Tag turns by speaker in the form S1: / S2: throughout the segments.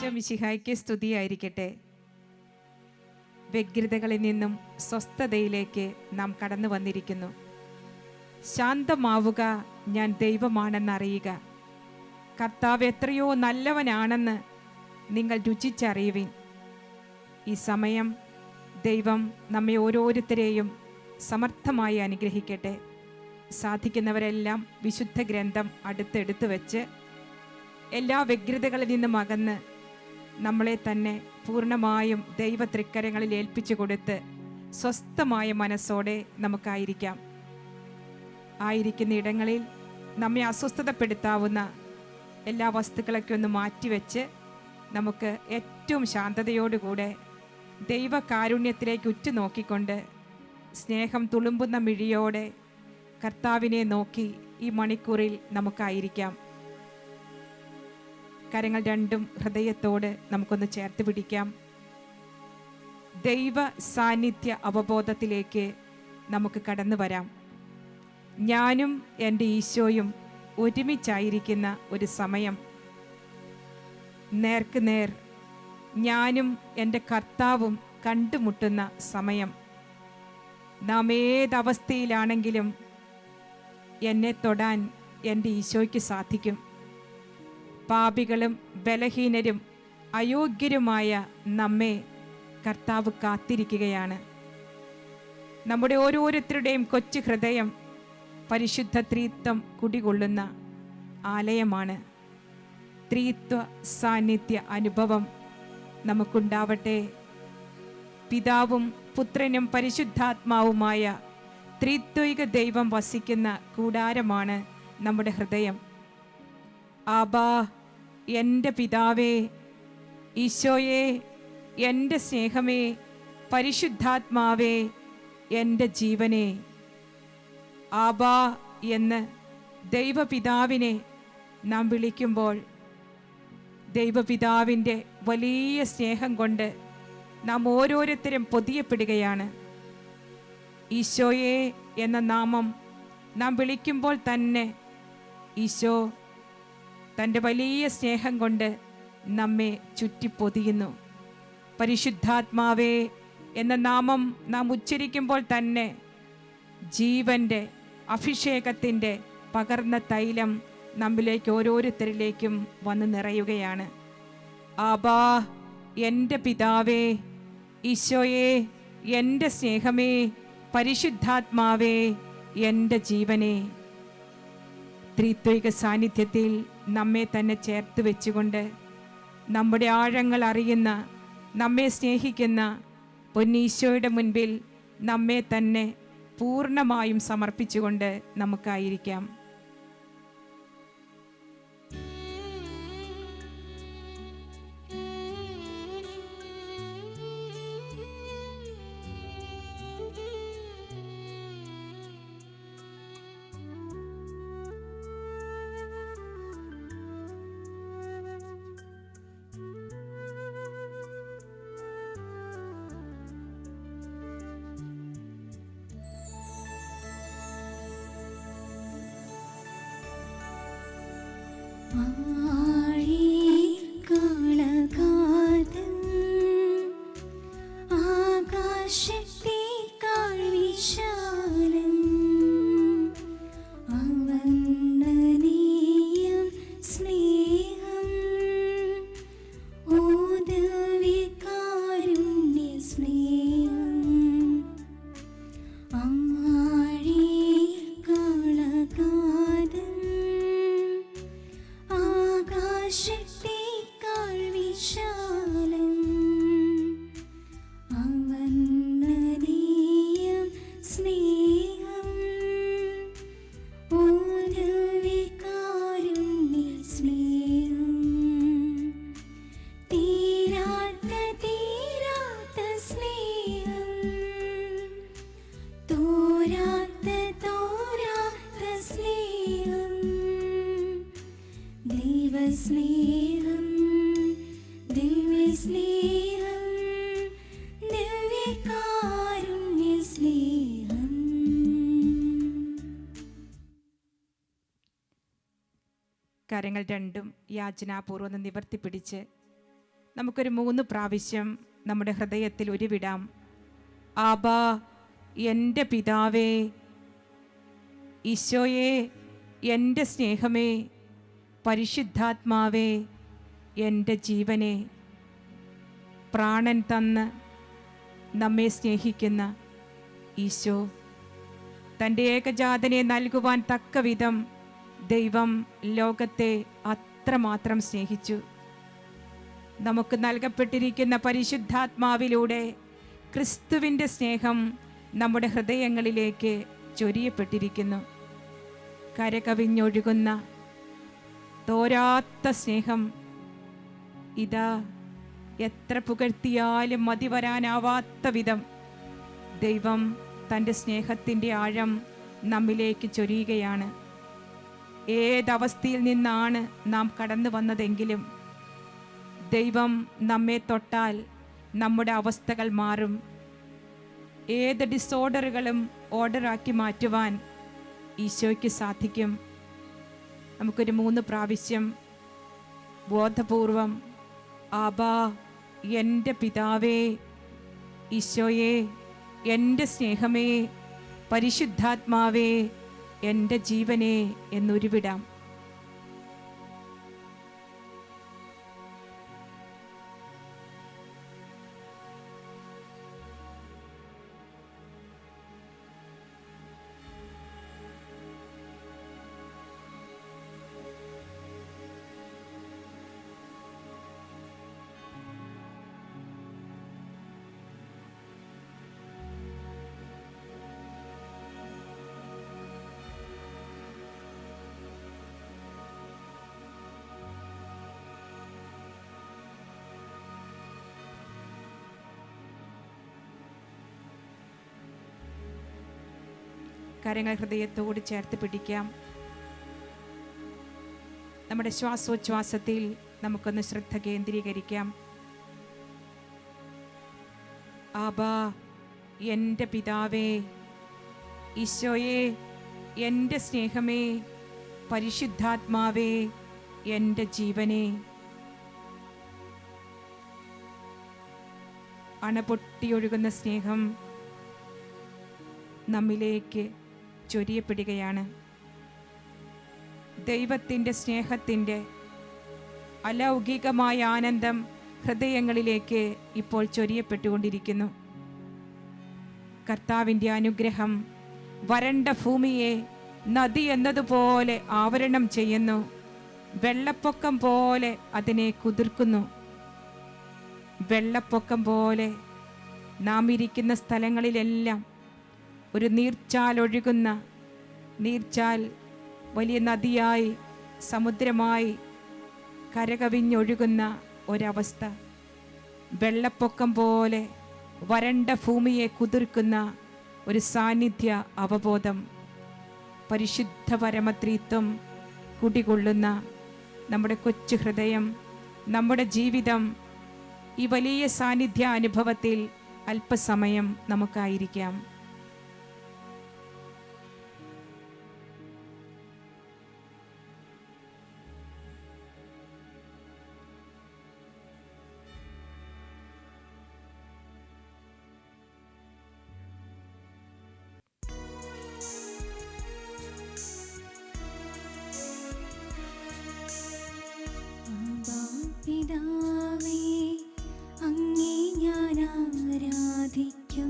S1: ഈശോ മിശിഹായ്ക്ക് സ്തുതിയായിരിക്കട്ടെ. വ്യഗ്രതകളിൽ നിന്നും സ്വസ്ഥതയിലേക്ക് നാം കടന്നു വന്നിരിക്കുന്നു. ശാന്തമാവുക, ഞാൻ ദൈവമാണെന്നറിയുക. കർത്താവ് എത്രയോ നല്ലവനാണെന്ന് നിങ്ങൾ രുചിച്ചറിയുവിൻ. ഈ സമയം ദൈവം നമ്മെ ഓരോരുത്തരെയും സമർത്ഥമായി അനുഗ്രഹിക്കട്ടെ. സാധിക്കുന്നവരെല്ലാം വിശുദ്ധ ഗ്രന്ഥം അടുത്തെടുത്ത് വെച്ച് എല്ലാ വ്യഗ്രതകളിൽ നിന്നും അകന്ന് നമ്മളെ തന്നെ പൂർണ്ണമായും ദൈവ തൃക്കരങ്ങളിൽ ഏൽപ്പിച്ചു കൊടുത്ത് സ്വസ്ഥമായ മനസ്സോടെ നമുക്കായിരിക്കാം. ആയിരിക്കുന്ന ഇടങ്ങളിൽ നമ്മെ അസ്വസ്ഥതപ്പെടുത്താവുന്ന എല്ലാ വസ്തുക്കളൊക്കെ ഒന്ന് മാറ്റിവെച്ച് നമുക്ക് ഏറ്റവും ശാന്തതയോടുകൂടെ ദൈവകാരുണ്യത്തിലേക്ക് ഉറ്റുനോക്കിക്കൊണ്ട് സ്നേഹം തുളുമ്പുന്ന മിഴിയോടെ കർത്താവിനെ നോക്കി ഈ മണിക്കൂറിൽ നമുക്കായിരിക്കാം. കരങ്ങൾ രണ്ടും ഹൃദയത്തോട് നമുക്കൊന്ന് ചേർത്ത് പിടിക്കാം. ദൈവ സാന്നിധ്യ അവബോധത്തിലേക്ക് നമുക്ക് കടന്നു വരാം. ഞാനും എൻ്റെ ഈശോയും ഒരുമിച്ചായിരിക്കുന്ന ഒരു സമയം, നേർക്കുനേർ ഞാനും എൻ്റെ കർത്താവും കണ്ടുമുട്ടുന്ന സമയം. നാം ഏതവസ്ഥയിലാണെങ്കിലും എന്നെ തൊടാൻ എൻ്റെ ഈശോയ്ക്ക് സാധിക്കും. പാപികളും ബലഹീനരും അയോഗ്യരുമായ നമ്മെ കർത്താവ് കാത്തിരിക്കുകയാണ്. നമ്മുടെ ഓരോരുത്തരുടെയും കൊച്ചു ഹൃദയം പരിശുദ്ധ ത്രിത്വം കുടികൊള്ളുന്ന ആലയമാണ്. ത്രിത്വ സാന്നിധ്യ അനുഭവം നമുക്കുണ്ടാവട്ടെ. പിതാവും പുത്രനും പരിശുദ്ധാത്മാവുമായ ത്രിത്വിക ദൈവം വസിക്കുന്ന കൂടാരമാണ് നമ്മുടെ ഹൃദയം. ആബാ, എൻ്റെ പിതാവേ, ഈശോയെ, എൻ്റെ സ്നേഹമേ, പരിശുദ്ധാത്മാവേ, എൻ്റെ ജീവനെ. ആബാ എന്ന് ദൈവപിതാവിനെ നാം വിളിക്കുമ്പോൾ ദൈവപിതാവിൻ്റെ വലിയ സ്നേഹം കൊണ്ട് നാം ഓരോരുത്തരും പൊതിയപ്പെടുകയാണ്. ഈശോയെ എന്ന നാമം നാം വിളിക്കുമ്പോൾ തന്നെ ഈശോ തൻ്റെ വലിയ സ്നേഹം കൊണ്ട് നമ്മെ ചുറ്റിപ്പൊതിയുന്നു. പരിശുദ്ധാത്മാവേ എന്ന നാമം നാം ഉച്ചരിക്കുമ്പോൾ തന്നെ ജീവൻ്റെ അഭിഷേകത്തിൻ്റെ പകർന്ന തൈലം നമ്മിലേക്ക് ഓരോരുത്തരിലേക്കും വന്ന് നിറയുകയാണ്. ആബാ, എൻ്റെ പിതാവേ, ഈശോയെ, എൻ്റെ സ്നേഹമേ, പരിശുദ്ധാത്മാവേ, എൻ്റെ ജീവനെ. ത്രിത്വിക സാന്നിധ്യത്തിൽ നമ്മെ തന്നെ ചേർത്ത് വെച്ചുകൊണ്ട് നമ്മുടെ ആഴങ്ങൾ അറിയുന്ന, നമ്മെ സ്നേഹിക്കുന്ന പൊന്നീശോയുടെ മുൻപിൽ നമ്മെ തന്നെ പൂർണ്ണമായും സമർപ്പിച്ചുകൊണ്ട് നമുക്കായിരിക്കാം. കരങ്ങൾ രണ്ടും യാചനാപൂർവ്വം നിവർത്തിപ്പിടിച്ച് നമുക്കൊരു 3 പ്രാവശ്യം നമ്മുടെ ഹൃദയത്തിൽ ഉരുവിടാം. ആബാ എൻ്റെ പിതാവേ, ഈശോയെ എൻ്റെ സ്നേഹമേ, പരിശുദ്ധാത്മാവേ എൻ്റെ ജീവനെ. പ്രാണൻ തന്ന് നമ്മെ സ്നേഹിക്കുന്ന ഈശോ, തൻ്റെ ഏകജാതനെ നൽകുവാൻ തക്കവിധം ദൈവം ലോകത്തെ അത്രമാത്രം സ്നേഹിച്ചു. നമുക്ക് നൽകപ്പെട്ടിരിക്കുന്ന പരിശുദ്ധാത്മാവിലൂടെ ക്രിസ്തുവിൻ്റെ സ്നേഹം നമ്മുടെ ഹൃദയങ്ങളിലേക്ക് ചൊരിയപ്പെട്ടിരിക്കുന്നു. കരകവിഞ്ഞൊഴുകുന്ന തോരാത്ത സ്നേഹം. ഇതാ എത്ര പുകഴ്ത്തിയാലും മതി വരാനാവാത്ത വിധം ദൈവം തൻ്റെ സ്നേഹത്തിൻ്റെ ആഴം നമ്മിലേക്ക് ചൊരിയുകയാണ്. ഏതവസ്ഥയിൽ നിന്നാണ് നാം കടന്നു വന്നതെങ്കിലും ദൈവം നമ്മെ തൊട്ടാൽ നമ്മുടെ അവസ്ഥകൾ മാറും. ഏത് ഡിസോർഡറുകളും ഓർഡറാക്കി മാറ്റുവാൻ ഈശോയ്ക്ക് സാധിക്കും. നമുക്കൊരു 3 പ്രാവശ്യം ബോധപൂർവം ആബാ എൻ്റെ പിതാവേ, ഈശോയെ എൻ്റെ സ്നേഹമേ, പരിശുദ്ധാത്മാവേ എൻ്റെ ജീവനെ എന്നുരുവിടാം. കരങ്ങൾ ഹൃദയത്തോട് ചേർത്ത് പിടിക്കാം. നമ്മുടെ ശ്വാസോച്ഛ്വാസത്തിൽ നമുക്കൊന്ന് ശ്രദ്ധ കേന്ദ്രീകരിക്കാം. ആബാ എൻ്റെ പിതാവേ, ഈശോയെ എൻ്റെ സ്നേഹമേ, പരിശുദ്ധാത്മാവേ എൻ്റെ ജീവനെ. അണപൊട്ടിയൊഴുകുന്ന സ്നേഹം നമ്മിലേക്ക് ചൊരിയപ്പെടുകയാണ്. ദൈവത്തിൻ്റെ സ്നേഹത്തിൻ്റെ അലൗകികമായ ആനന്ദം ഹൃദയങ്ങളിലേക്ക് ഇപ്പോൾ ചൊരിയപ്പെട്ടുകൊണ്ടിരിക്കുന്നു. കർത്താവിൻ്റെ അനുഗ്രഹം വരണ്ട ഭൂമിയെ നദി എന്നതുപോലെ ആവരണം ചെയ്യുന്നു. വെള്ളപ്പൊക്കം പോലെ അതിനെ കുതിർക്കുന്നു. വെള്ളപ്പൊക്കം പോലെ നാം ഇരിക്കുന്ന സ്ഥലങ്ങളിലെല്ലാം ഒരു നീർച്ചാൽ ഒഴുകുന്ന, നീർച്ചാൽ വലിയ നദിയായി സമുദ്രമായി കരകവിഞ്ഞൊഴുകുന്ന ഒരവസ്ഥ. വെള്ളപ്പൊക്കം പോലെ വരണ്ട ഭൂമിയെ കുതിർക്കുന്ന ഒരു സാന്നിധ്യ അവബോധം. പരിശുദ്ധ പരമത്രിത്വം കുടികൊള്ളുന്ന നമ്മുടെ കൊച്ചു ഹൃദയം, നമ്മുടെ ജീവിതം, ഈ വലിയ സാന്നിധ്യ അനുഭവത്തിൽ അല്പസമയം നമുക്കായിരിക്കാം.
S2: പിതാവേ, അങ്ങേ ഞാൻ ആരാധിക്കുന്നു.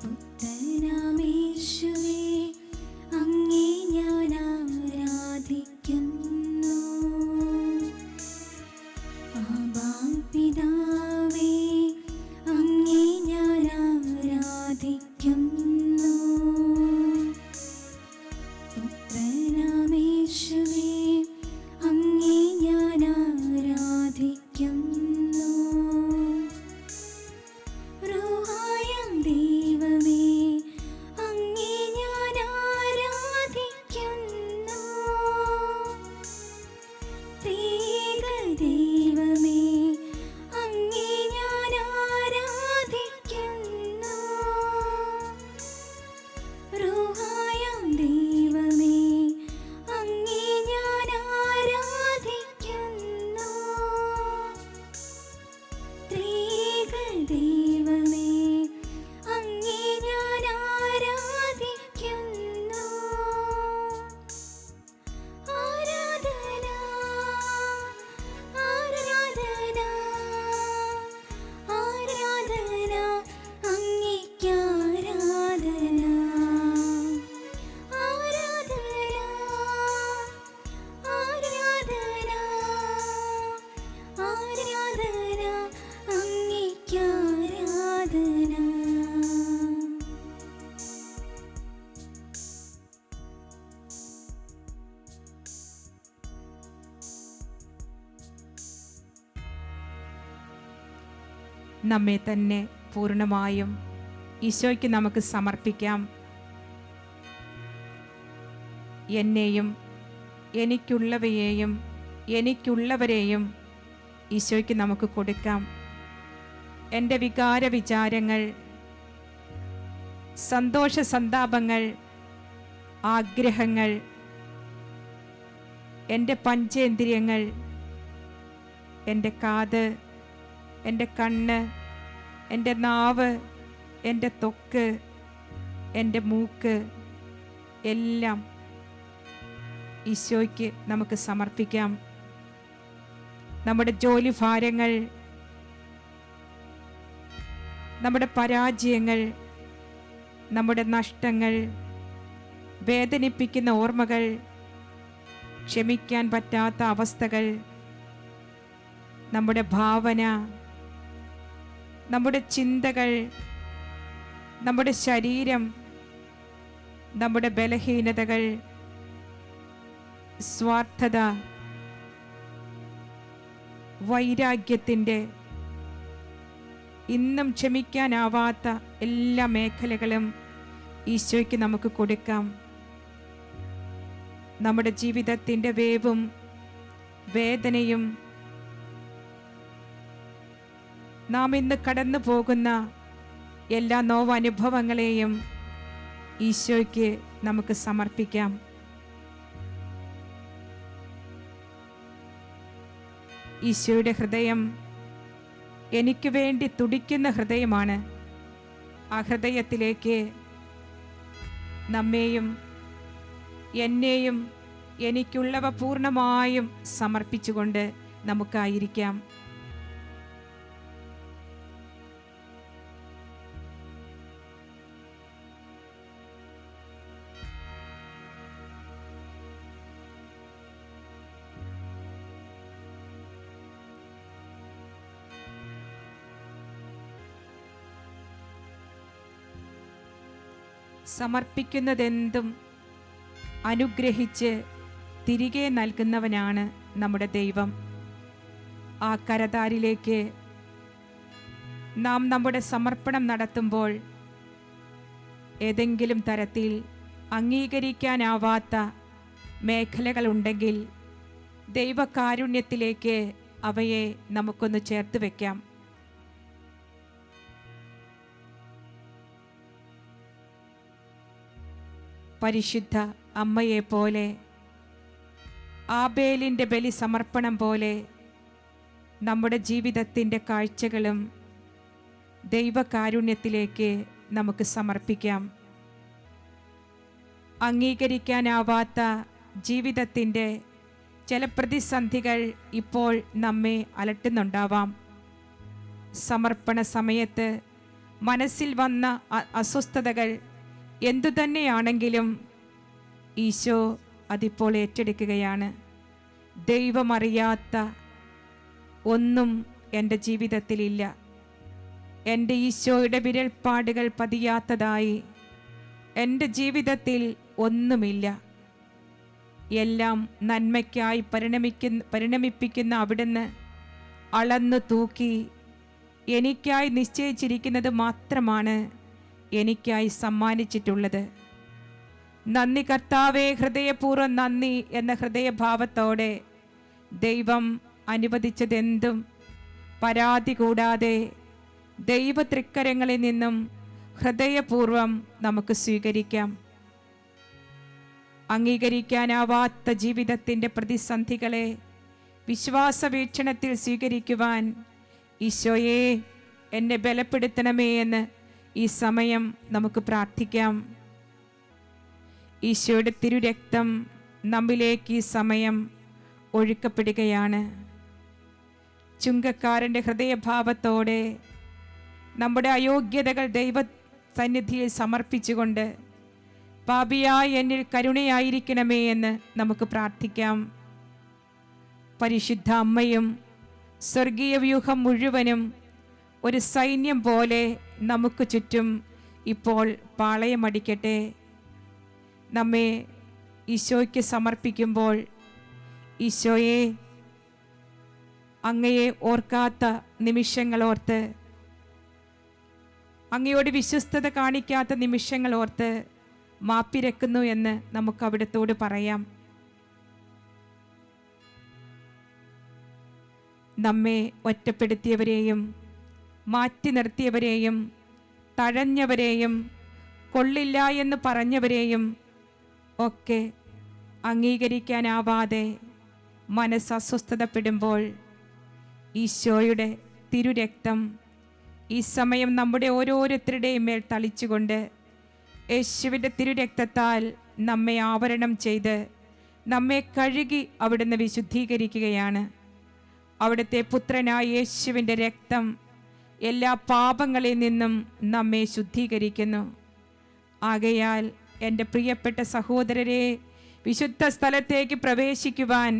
S2: പുത്രനാമേശുവേ, അങ്ങേ ഞാൻ ആരാധിക്കുന്നു. ആബാ പിതാവേ, അങ്ങേ ഞാൻ ആരാധിക്കുന്നു. പുത്രനാമേശുവേ, അങ്ങേ ഞാൻ ആരാധിക്കുന്നു. റൂഹായം ദൈവമേ, അങ്ങേ ഞാൻ ആരാധിക്കുന്നു. ത്രിയേക ദൈവമേ, അങ്ങേ ഞാൻ ആരാധിക്കുന്നു. റൂഹായം ദൈവമേ, അങ്ങേ ഞാൻ
S1: നമ്മെ തന്നെ പൂർണ്ണമായും ഈശോയ്ക്ക് നമുക്ക് സമർപ്പിക്കാം. എന്നെയും എനിക്കുള്ളവയെയും എനിക്കുള്ളവരെയും ഈശോയ്ക്ക് നമുക്ക് കൊടുക്കാം. എൻ്റെ വികാര വിചാരങ്ങൾ, സന്തോഷ സന്താപങ്ങൾ, ആഗ്രഹങ്ങൾ, എൻ്റെ പഞ്ചേന്ദ്രിയങ്ങൾ, എൻ്റെ കാത്, എൻ്റെ കണ്ണ്, എൻ്റെ നാവ്, എൻ്റെ ത്വക്ക്, എൻ്റെ മൂക്ക് എല്ലാം ഈശോയ്ക്ക് നമുക്ക് സമർപ്പിക്കാം. നമ്മുടെ ജോലി ഭാരങ്ങൾ, നമ്മുടെ പരാജയങ്ങൾ, നമ്മുടെ നഷ്ടങ്ങൾ, വേദനിപ്പിക്കുന്ന ഓർമ്മകൾ, ക്ഷമിക്കാൻ പറ്റാത്ത അവസ്ഥകൾ, നമ്മുടെ ഭാവന, നമ്മുടെ ചിന്തകൾ, നമ്മുടെ ശരീരം, നമ്മുടെ ബലഹീനതകൾ, സ്വാർത്ഥത, വൈരാഗ്യത്തിൻ്റെ, ഇന്നും ക്ഷമിക്കാനാവാത്ത എല്ലാ മേഖലകളും ഈശോയ്ക്ക് നമുക്ക് കൊടുക്കാം. നമ്മുടെ ജീവിതത്തിൻ്റെ വേവും വേദനയും, നാം ഇന്ന് കടന്നു പോകുന്ന എല്ലാ നോവനുഭവങ്ങളെയും ഈശോയ്ക്ക് നമുക്ക് സമർപ്പിക്കാം. ഈശോയുടെ ഹൃദയം എനിക്ക് വേണ്ടി തുടിക്കുന്ന ഹൃദയമാണ്. ആ ഹൃദയത്തിലേക്ക് നമ്മെയും എന്നെയും എനിക്കുള്ളവ പൂർണ്ണമായും സമർപ്പിച്ചുകൊണ്ട് നമുക്കായിരിക്കാം. സമർപ്പിക്കുന്നതെന്തും അനുഗ്രഹിച്ച് തിരികെ നൽകുന്നവനാണ് നമ്മുടെ ദൈവം. ആ കരതാരിലേക്ക് നാം നമ്മുടെ സമർപ്പണം നടത്തുമ്പോൾ ഏതെങ്കിലും തരത്തിൽ അംഗീകരിക്കാനാവാത്ത മേഖലകളുണ്ടെങ്കിൽ ദൈവകാരുണ്യത്തിലേക്ക് അവയെ നമുക്കൊന്ന് ചേർത്ത് വയ്ക്കാം. പരിശുദ്ധ അമ്മയെപ്പോലെ, ആബേലിൻ്റെ ബലി സമർപ്പണം പോലെ നമ്മുടെ ജീവിതത്തിൻ്റെ കാഴ്ചകളും ദൈവകാരുണ്യത്തിലേക്ക് നമുക്ക് സമർപ്പിക്കാം. അംഗീകരിക്കാനാവാത്ത ജീവിതത്തിൻ്റെ ചില പ്രതിസന്ധികൾ ഇപ്പോൾ നമ്മെ അലട്ടുന്നുണ്ടാവാം. സമർപ്പണ സമയത്ത് മനസ്സിൽ വന്ന അസ്വസ്ഥതകൾ എന്തുതന്നെയാണെങ്കിലും ഈശോ അതിപ്പോൾ ഏറ്റെടുക്കുകയാണ്. ദൈവമറിയാത്ത ഒന്നും എൻ്റെ ജീവിതത്തിലില്ല. എൻ്റെ ഈശോയുടെ വിരൽപ്പാടുകൾ പതിയാത്തതായി എൻ്റെ ജീവിതത്തിൽ ഒന്നുമില്ല. എല്ലാം നന്മയ്ക്കായി പരിണമിപ്പിക്കുന്ന അവിടുന്ന് അളന്നു തൂക്കി എനിക്കായി നിശ്ചയിച്ചിരിക്കുന്നത് മാത്രമാണ് എനിക്കായി സമ്മാനിച്ചിട്ടുള്ളത്. നന്ദി കർത്താവേ, ഹൃദയപൂർവ്വം നന്ദി എന്ന ഹൃദയഭാവത്തോടെ ദൈവം അനുവദിച്ചതെന്തും പരാതി കൂടാതെ ദൈവ തൃക്കരങ്ങളിൽ നിന്നും ഹൃദയപൂർവ്വം നമുക്ക് സ്വീകരിക്കാം. അംഗീകരിക്കാനാവാത്ത ജീവിതത്തിൻ്റെ പ്രതിസന്ധികളെ വിശ്വാസ വീക്ഷണത്തിൽ സ്വീകരിക്കുവാൻ ഈശോയെ എന്നെ ബലപ്പെടുത്തണമേ എന്ന് ഈ സമയം നമുക്ക് പ്രാർത്ഥിക്കാം. ഈശോയുടെ തിരുരക്തം നമ്മിലേക്ക് ഈ സമയം ഒഴുക്കപ്പെടുകയാണ്. ചുങ്കക്കാരൻ്റെ ഹൃദയഭാവത്തോടെ നമ്മുടെ അയോഗ്യതകൾ ദൈവ സന്നിധിയിൽ സമർപ്പിച്ചുകൊണ്ട് പാപിയായ എന്നിൽ കരുണയായിരിക്കണമേ എന്ന് നമുക്ക് പ്രാർത്ഥിക്കാം. പരിശുദ്ധ അമ്മയും സ്വർഗീയ വ്യൂഹം മുഴുവനും ഒരു സൈന്യം പോലെ നമുക്ക് ചുറ്റും ഇപ്പോൾ പാളയമടിക്കട്ടെ. നമ്മെ ഈശോയ്ക്ക് സമർപ്പിക്കുമ്പോൾ ഈശോയെ, അങ്ങയെ ഓർക്കാത്ത നിമിഷങ്ങളോർത്ത് അങ്ങയോട് വിശ്വസ്തത കാണിക്കാത്ത നിമിഷങ്ങൾ ഓർത്ത് മാപ്പിരക്കുന്നു എന്ന് നമുക്ക് അവിടത്തോട് പറയാം. നമ്മെ ഒറ്റപ്പെടുത്തിയവരെയും മാറ്റി നിർത്തിയവരെയും തഴഞ്ഞവരെയും കൊള്ളില്ല എന്ന് പറഞ്ഞവരെയും ഒക്കെ അംഗീകരിക്കാനാവാതെ മനസ്സ് അസ്വസ്ഥതപ്പെടുമ്പോൾ ഈശോയുടെ തിരുരക്തം ഈ സമയം നമ്മുടെ ഓരോരുത്തരുടെയും മേൽ തളിച്ചുകൊണ്ട് യേശുവിൻ്റെ തിരുരക്തത്താൽ നമ്മെ ആവരണം ചെയ്ത് നമ്മെ കഴുകി അവിടുന്ന് വിശുദ്ധീകരിക്കുകയാണ്. അവിടുത്തെ പുത്രനായ യേശുവിൻ്റെ രക്തം എല്ലാ പാപങ്ങളിൽ നിന്നും നമ്മെ ശുദ്ധീകരിക്കുന്നു. ആകയാൽ എൻ്റെ പ്രിയപ്പെട്ട സഹോദരരെ, വിശുദ്ധ സ്ഥലത്തേക്ക് പ്രവേശിക്കുവാൻ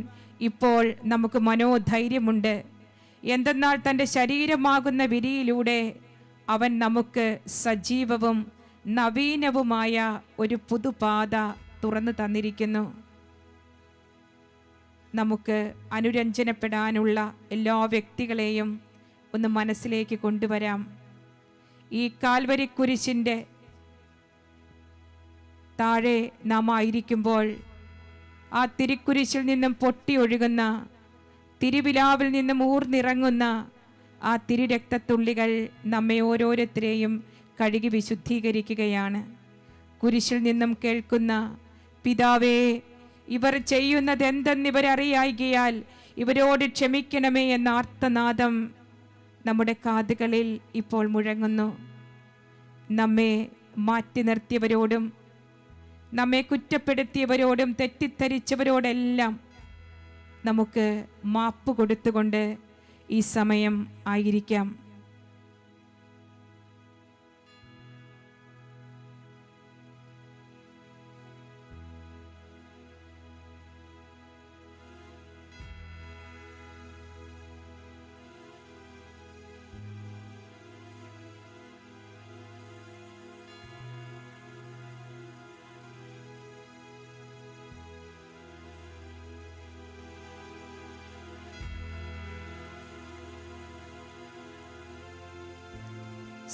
S1: ഇപ്പോൾ നമുക്ക് മനോധൈര്യമുണ്ട്. എന്തെന്നാൽ തൻ്റെ ശരീരമാകുന്ന വിരിയിലൂടെ അവൻ നമുക്ക് സജീവവും നവീനവുമായ ഒരു പുതുപാത തുറന്നു തന്നിരിക്കുന്നു. നമുക്ക് അനുരഞ്ജനപ്പെടാനുള്ള എല്ലാ വ്യക്തികളെയും ഒന്ന് മനസ്സിലേക്ക് കൊണ്ടുവരാം. ഈ കാൽവരി കുരിശിൻ്റെ താഴെ നാം ആയിരിക്കുമ്പോൾ ആ തിരുക്കുരിശിൽ നിന്നും പൊട്ടിയൊഴുകുന്ന, തിരുവിലാവിൽ നിന്നും ഊർന്നിറങ്ങുന്ന ആ തിരുരക്തത്തുള്ളികൾ നമ്മെ ഓരോരുത്തരെയും കഴുകി വിശുദ്ധീകരിക്കുകയാണ്. കുരിശിൽ നിന്നും കേൾക്കുന്ന, പിതാവേ, ഇവർ ചെയ്യുന്നത് എന്തെന്നിവരറിയായികയാൽ ഇവരോട് ക്ഷമിക്കണമേ എന്ന ആർത്തനാദം നമ്മുടെ കാതുകളിൽ ഇപ്പോൾ മുഴങ്ങുന്നു. നമ്മെ മാറ്റി നിർത്തിയവരോടും നമ്മെ കുറ്റപ്പെടുത്തിയവരോടും തെറ്റിദ്ധരിച്ചവരോടെല്ലാം നമുക്ക് മാപ്പ് കൊടുത്തുകൊണ്ട് ഈ സമയം ആയിരിക്കാം.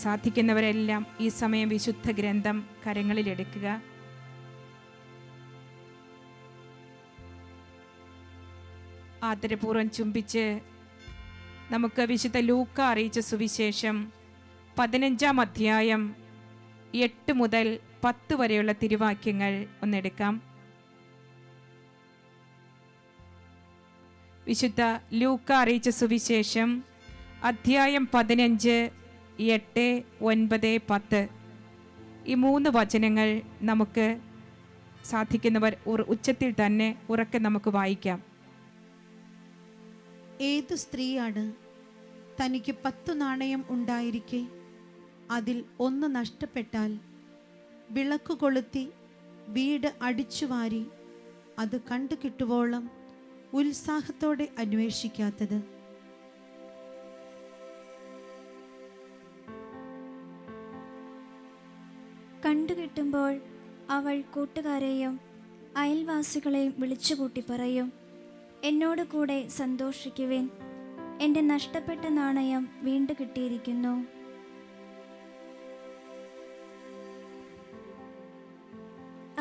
S1: സാധിക്കുന്നവരെല്ലാം ഈ സമയം വിശുദ്ധ ഗ്രന്ഥം കരങ്ങളിലെടുക്കുക. ആദരപൂർവ്വം ചുംബിച്ച് നമുക്ക് വിശുദ്ധ ലൂക്ക അറിയിച്ച സുവിശേഷം 15-ാം അധ്യായം 8 മുതൽ 10 വരെയുള്ള തിരുവാക്യങ്ങൾ ഒന്നെടുക്കാം. വിശുദ്ധ ലൂക്ക അറിയിച്ച സുവിശേഷം അധ്യായം 15, 8, 9, 10 ഈ 3 വചനങ്ങൾ നമുക്ക് സാധിക്കുന്നവർ ഉച്ചത്തിൽ തന്നെ ഉറക്കെ നമുക്ക് വായിക്കാം.
S3: ഏതു സ്ത്രീയാണ് തനിക്ക് 10 നാണയം ഉണ്ടായിരിക്കെ അതിൽ 1 നഷ്ടപ്പെട്ടാൽ വിളക്ക് കൊളുത്തി വീട് അടിച്ചുവാരി അത് കണ്ടു കിട്ടുവോളം ഉത്സാഹത്തോടെ അന്വേഷിക്കാത്തത്?
S2: കണ്ടുകിട്ടുമ്പോൾ അവൾ കൂട്ടുകാരെയും അയൽവാസികളെയും വിളിച്ചുകൂട്ടി പറയും, എന്നോട് കൂടെ സന്തോഷിക്കുവിൻ, എൻ്റെ നഷ്ടപ്പെട്ട നാണയം വീണ്ടു കിട്ടിയിരിക്കുന്നു.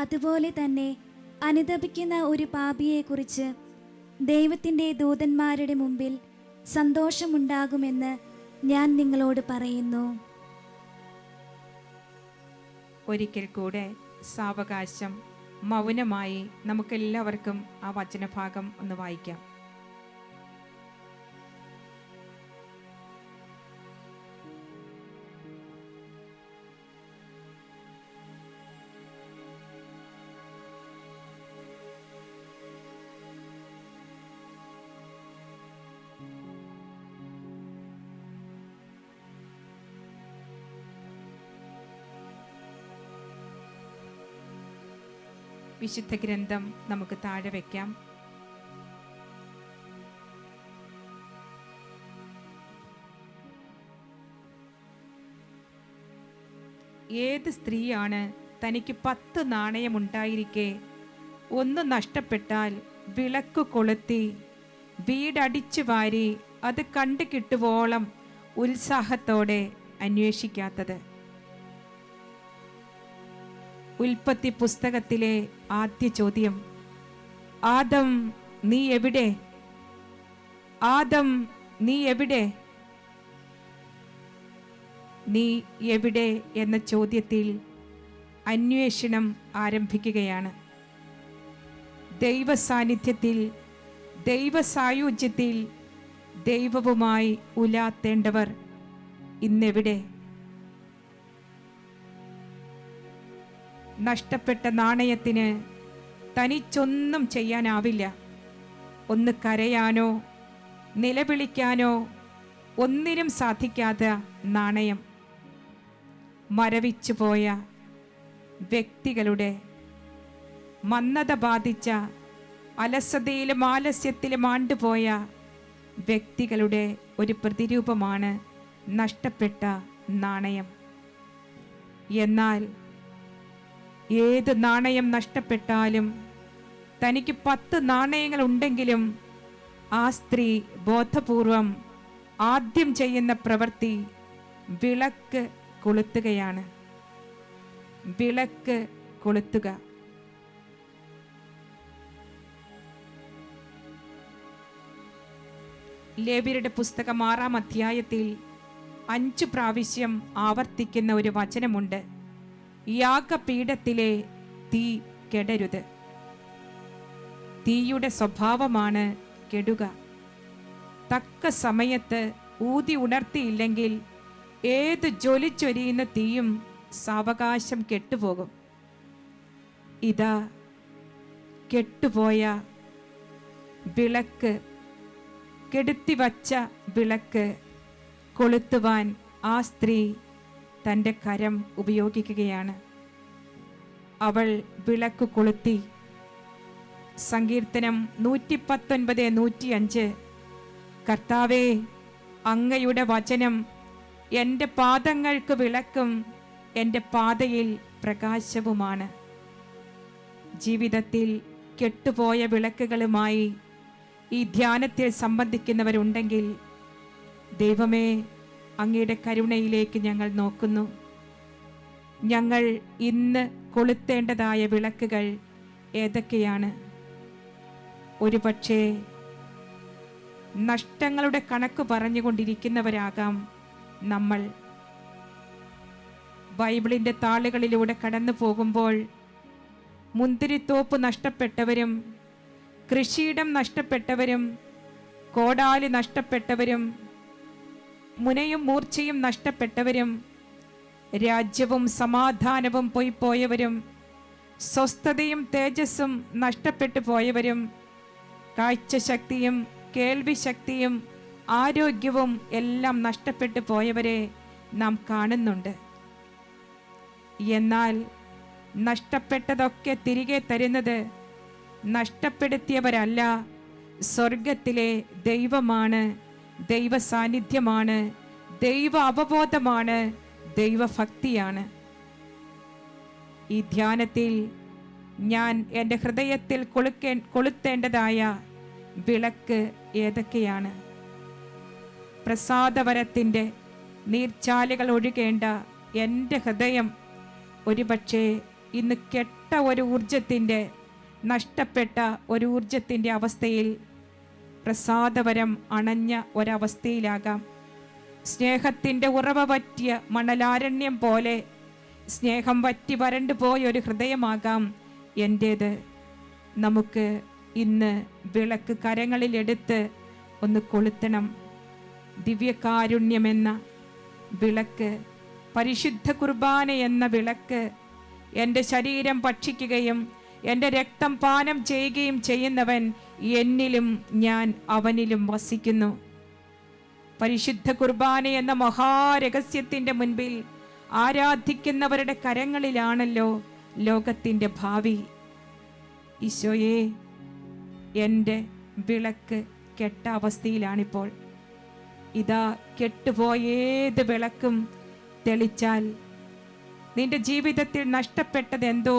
S2: അതുപോലെ തന്നെ അനുതപിക്കുന്ന ഒരു പാപിയെക്കുറിച്ച് ദൈവത്തിൻ്റെ ദൂതന്മാരുടെ മുമ്പിൽ സന്തോഷമുണ്ടാകുമെന്ന് ഞാൻ നിങ്ങളോട് പറയുന്നു.
S1: ഒരിക്കൽ കൂടെ സാവകാശം മൗനമായി നമുക്കെല്ലാവർക്കും ആ വചനഭാഗം ഒന്ന് വായിക്കാം. വിശുദ്ധ ഗ്രന്ഥം നമുക്ക് താഴെ വയ്ക്കാം. ഏത് സ്ത്രീയാണ് തനിക്ക് 10 നാണയമുണ്ടായിരിക്കെ 1 നഷ്ടപ്പെട്ടാൽ വിളക്ക് കൊളുത്തി വീടടിച്ചു വാരി അത് കണ്ടു കിട്ടുവോളം ഉത്സാഹത്തോടെ അന്വേഷിക്കാത്തത്? ഉൽപ്പത്തി പുസ്തകത്തിലെ ആദ്യ ചോദ്യം, ആദം നീ എവിടെ? ആദം നീ എവിടെ? നീ എവിടെ എന്ന ചോദ്യത്തിൽ അന്വേഷണം ആരംഭിക്കുകയാണ്. ദൈവ സാന്നിധ്യത്തിൽ, ദൈവ സായുജ്യത്തിൽ ദൈവവുമായി ഉലാത്തേണ്ടവർ ഇന്നെവിടെ? നഷ്ടപ്പെട്ട നാണയത്തിന് തനിച്ചൊന്നും ചെയ്യാനാവില്ല. ഒന്ന് കരയാനോ നിലവിളിക്കാനോ ഒന്നിനും സാധിക്കാത്ത നാണയം. മരവിച്ചുപോയ വ്യക്തികളുടെ, മന്ദത ബാധിച്ച, അലസതയിലും ആലസ്യത്തിലും ആണ്ടുപോയ വ്യക്തികളുടെ ഒരു പ്രതിരൂപമാണ് നഷ്ടപ്പെട്ട നാണയം. എന്നാൽ ഏത് നാണയം നഷ്ടപ്പെട്ടാലും തനിക്ക് 10 നാണയങ്ങൾ ഉണ്ടെങ്കിലും ആ സ്ത്രീ ബോധപൂർവം ആദ്യം ചെയ്യുന്ന പ്രവൃത്തി വിളക്ക് കൊളുത്തുകയാണ്. വിളക്ക് കൊളുത്തുക. ലേവ്യരുടെ പുസ്തകം 6-ാം അധ്യായത്തിൽ 5 പ്രാവശ്യം ആവർത്തിക്കുന്ന ഒരു വചനമുണ്ട്. യാഗപീഠത്തിലെ തീ കെടരുത്. തീയുടെ സ്വഭാവമാണ് കെടുക. തക്ക സമയത്ത് ഊതി ഉണർത്തിയില്ലെങ്കിൽ ഏത് ജ്വലിച്ചൊരിയുന്ന തീയും സാവകാശം കെട്ടുപോകും. ഇതാ കെട്ടുപോയ വിളക്ക്, കെടുത്തിവച്ച വിളക്ക് കൊളുത്തുവാൻ ആ സ്ത്രീ തൻ്റെ കരം ഉപയോഗിക്കുകയാണ്. അവൾ വിളക്ക് കൊളുത്തി. സങ്കീർത്തനം 119:105, കർത്താവേ, അങ്ങയുടെ വചനം എൻ്റെ പാദങ്ങൾക്ക് വിളക്കും എൻ്റെ പാതയിൽ പ്രകാശവുമാണ്. ജീവിതത്തിൽ കെട്ടുപോയ വിളക്കുകളുമായി ഈ ധ്യാനത്തിൽ സംബന്ധിക്കുന്നവരുണ്ടെങ്കിൽ, ദൈവമേ, അങ്ങയുടെ കരുണയിലേക്ക് ഞങ്ങൾ നോക്കുന്നു. ഞങ്ങൾ ഇന്ന് കൊളുത്തേണ്ടതായ വിളക്കുകൾ ഏതൊക്കെയാണ്? ഒരുപക്ഷേ നഷ്ടങ്ങളുടെ കണക്ക് പറഞ്ഞുകൊണ്ടിരിക്കുന്നവരാകാം നമ്മൾ. ബൈബിളിൻ്റെ താളുകളിലൂടെ കടന്നു പോകുമ്പോൾ മുന്തിരിത്തോപ്പ് നഷ്ടപ്പെട്ടവരും, കൃഷിയിടം നഷ്ടപ്പെട്ടവരും, കോടാലി നഷ്ടപ്പെട്ടവരും, മുനയും മൂർച്ചയും നഷ്ടപ്പെട്ടവരും, രാജ്യവും സമാധാനവും പോയവരും, സ്വസ്ഥതയും തേജസ്സും നഷ്ടപ്പെട്ടു പോയവരും, കാഴ്ചശക്തിയും കേൾവിശക്തിയും ആരോഗ്യവും എല്ലാം നഷ്ടപ്പെട്ടു പോയവരെ നാം കാണുന്നുണ്ട്. എന്നാൽ നഷ്ടപ്പെട്ടതൊക്കെ തിരികെ തരുന്നത് നഷ്ടപ്പെടുത്തിയവരല്ല, സ്വർഗത്തിലെ ദൈവമാണ്, ദൈവ സാന്നിധ്യമാണ്, ദൈവ അവബോധമാണ്, ദൈവഭക്തിയാണ്. ഈ ധ്യാനത്തിൽ ഞാൻ എൻ്റെ ഹൃദയത്തിൽ കൊളുത്തേണ്ടതായ വിളക്ക് ഏതൊക്കെയാണ്? പ്രസാദവരത്തിൻ്റെ നീർച്ചാലുകൾ ഒഴുകേണ്ട എൻ്റെ ഹൃദയം ഒരുപക്ഷെ ഇന്ന് കെട്ട ഒരു ഊർജത്തിൻ്റെ, നഷ്ടപ്പെട്ട ഒരു ഊർജത്തിൻ്റെ അവസ്ഥയിൽ, പ്രസാദവരം അണഞ്ഞ ഒരവസ്ഥയിലാകാം. സ്നേഹത്തിൻ്റെ ഉറവ പറ്റിയ മണലാരണ്യം പോലെ സ്നേഹം വറ്റി വരണ്ടു പോയ ഒരു ഹൃദയമാകാം എൻ്റേത്. നമുക്ക് ഇന്ന് വിളക്ക് കരങ്ങളിലെടുത്ത് ഒന്ന് കൊളുത്തണം. ദിവ്യകാരുണ്യമെന്ന വിളക്ക്, പരിശുദ്ധ കുർബാന എന്ന വിളക്ക്, എൻ്റെ ശരീരം ഭക്ഷിക്കുകയും എൻ്റെ രക്തം പാനം ചെയ്യുകയും ചെയ്യുന്നവൻ എന്നിലും ഞാൻ അവനിലും വസിക്കുന്നു. പരിശുദ്ധ കുർബാന എന്ന മഹാരഹസ്യത്തിൻ്റെ മുൻപിൽ ആരാധിക്കുന്നവരുടെ കരങ്ങളിലാണല്ലോ ലോകത്തിൻ്റെ ഭാവി. ഈശോയെ, എൻ്റെ വിളക്ക് കെട്ട അവസ്ഥയിലാണിപ്പോൾ. ഇതാ കെട്ടുപോയ ഏത് വിളക്കും തെളിച്ചാൽ നിന്റെ ജീവിതത്തിൽ നഷ്ടപ്പെട്ടതെന്തോ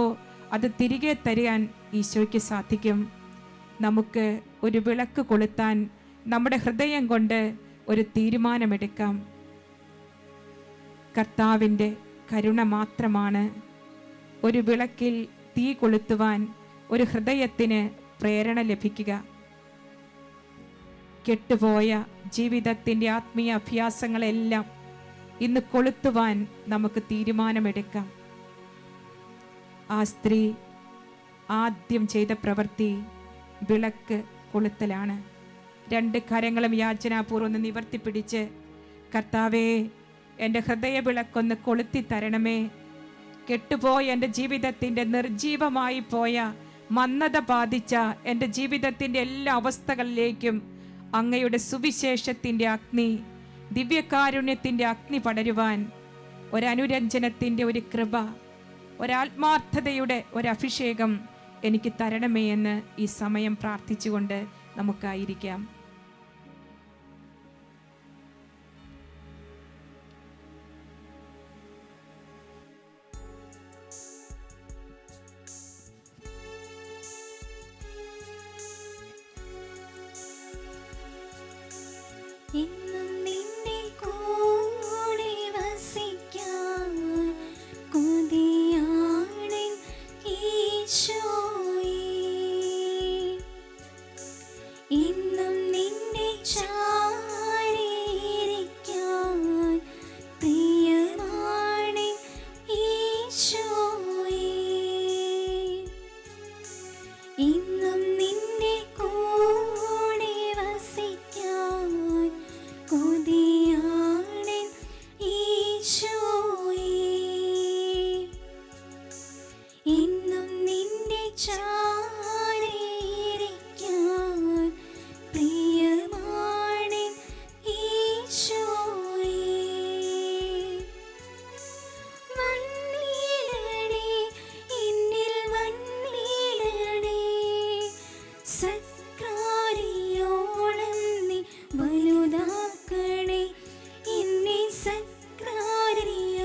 S1: അത് തിരികെ തരാൻ ഈശോയ്ക്ക് സാധിക്കും. നമുക്ക് ഒരു വിളക്ക് കൊളുത്താൻ നമ്മുടെ ഹൃദയം കൊണ്ട് ഒരു തീരുമാനമെടുക്കാം. കർത്താവിൻ്റെ കരുണ മാത്രമാണ് ഒരു വിളക്കിൽ തീ കൊളുത്തുവാൻ ഒരു ഹൃദയത്തിന് പ്രേരണ ലഭിക്കുക. കെട്ടുപോയ ജീവിതത്തിൻ്റെ ആത്മീയ അഭ്യാസങ്ങളെല്ലാം ഇന്ന് കൊളുത്തുവാൻ നമുക്ക് തീരുമാനമെടുക്കാം. ആ സ്ത്രീ ആദ്യം ചെയ്ത പ്രവൃത്തി വിളക്ക് കൊളുത്തലാണ്. 2 കരങ്ങളും യാചനാപൂർവ്വം നിവർത്തിപ്പിടിച്ച്, കർത്താവേ, എൻ്റെ ഹൃദയ വിളക്കൊന്ന് കൊളുത്തി തരണമേ. കെട്ടുപോയ എൻ്റെ ജീവിതത്തിൻ്റെ, നിർജീവമായി പോയ, മന്ദത ബാധിച്ച എൻ്റെ ജീവിതത്തിൻ്റെ എല്ലാ അവസ്ഥകളിലേക്കും അങ്ങയുടെ സുവിശേഷത്തിൻ്റെ അഗ്നി, ദിവ്യകാരുണ്യത്തിൻ്റെ അഗ്നി പടരുവാൻ, ഒരനുരഞ്ജനത്തിൻ്റെ ഒരു കൃപ, ഒരാത്മാർത്ഥതയുടെ ഒരഭിഷേകം എനിക്ക് തരണമേ എന്ന് ഈ സമയം പ്രാർത്ഥിച്ചുകൊണ്ട് നമുക്കായിരിക്കാം.
S2: എന്നും നിന്റെ കൂടെ വസിക്കാൻ കൊതിയാണെൻ ഈശോയേ. എന്നും നിന്റെ ചാരിയിരിക്കാൻ പ്രിയമാണെൻ ഈശോയേ. എന്നും നിന്റെ കൂടെ വസിക്കാൻ കൊതിയാണെൻ ഈശോയേ. എന്നും നിന്റെ ചാരിയിരിക്കാൻ പ്രിയമാണെൻ ഈശോയേ. വന്നിടണേ എന്നിൽ വന്നിടണേ, സത്കാരിയോളം നീ വലുതാക്കണേ എന്നെ, സത്കാരിയോളം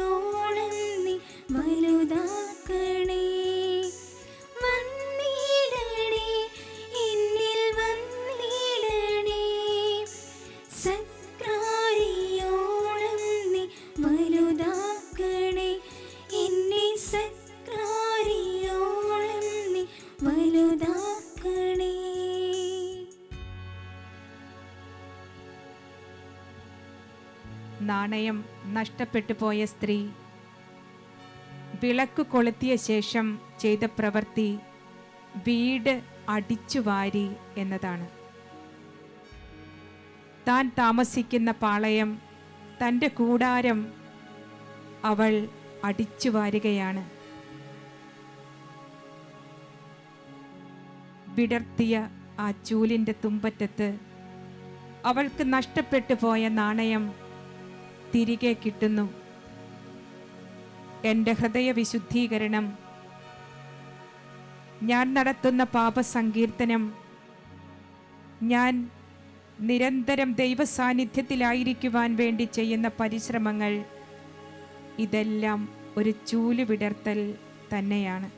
S2: നീ വലുതാക്കണേ. വന്നിടണേ എന്നിൽ വന്നിടണേ, സത്കാരിയോളം നീ വലുതാക്കണേ എന്നെ, സത്കാരിയോളം നീ വലുതാക്കണേ.
S1: നാണയം നഷ്ടപ്പെട്ടു പോയ സ്ത്രീ വിളക്ക് കൊളുത്തിയ ശേഷം ചെയ്ത പ്രവൃത്തി വീട് അടിച്ചുവാരി എന്നതാണ്. താൻ താമസിക്കുന്ന പാളയം, തൻ്റെ കൂടാരം അവൾ അടിച്ചുവാരുകയാണ്. വിടർത്തിയ ആ ചൂലിൻ്റെ തുമ്പറ്റത്ത് അവൾക്ക് നഷ്ടപ്പെട്ടു പോയ നാണയം തിരികെ കിട്ടുന്നു. എൻ്റെ ഹൃദയ വിശുദ്ധീകരണം, ഞാൻ നടത്തുന്ന പാപസങ്കീർത്തനം, ഞാൻ നിരന്തരം ദൈവസാന്നിധ്യത്തിലായിരിക്കുവാൻ വേണ്ടി ചെയ്യുന്ന പരിശ്രമങ്ങൾ, ഇതെല്ലാം ഒരു ചൂല് വിടർത്തൽ തന്നെയാണ്.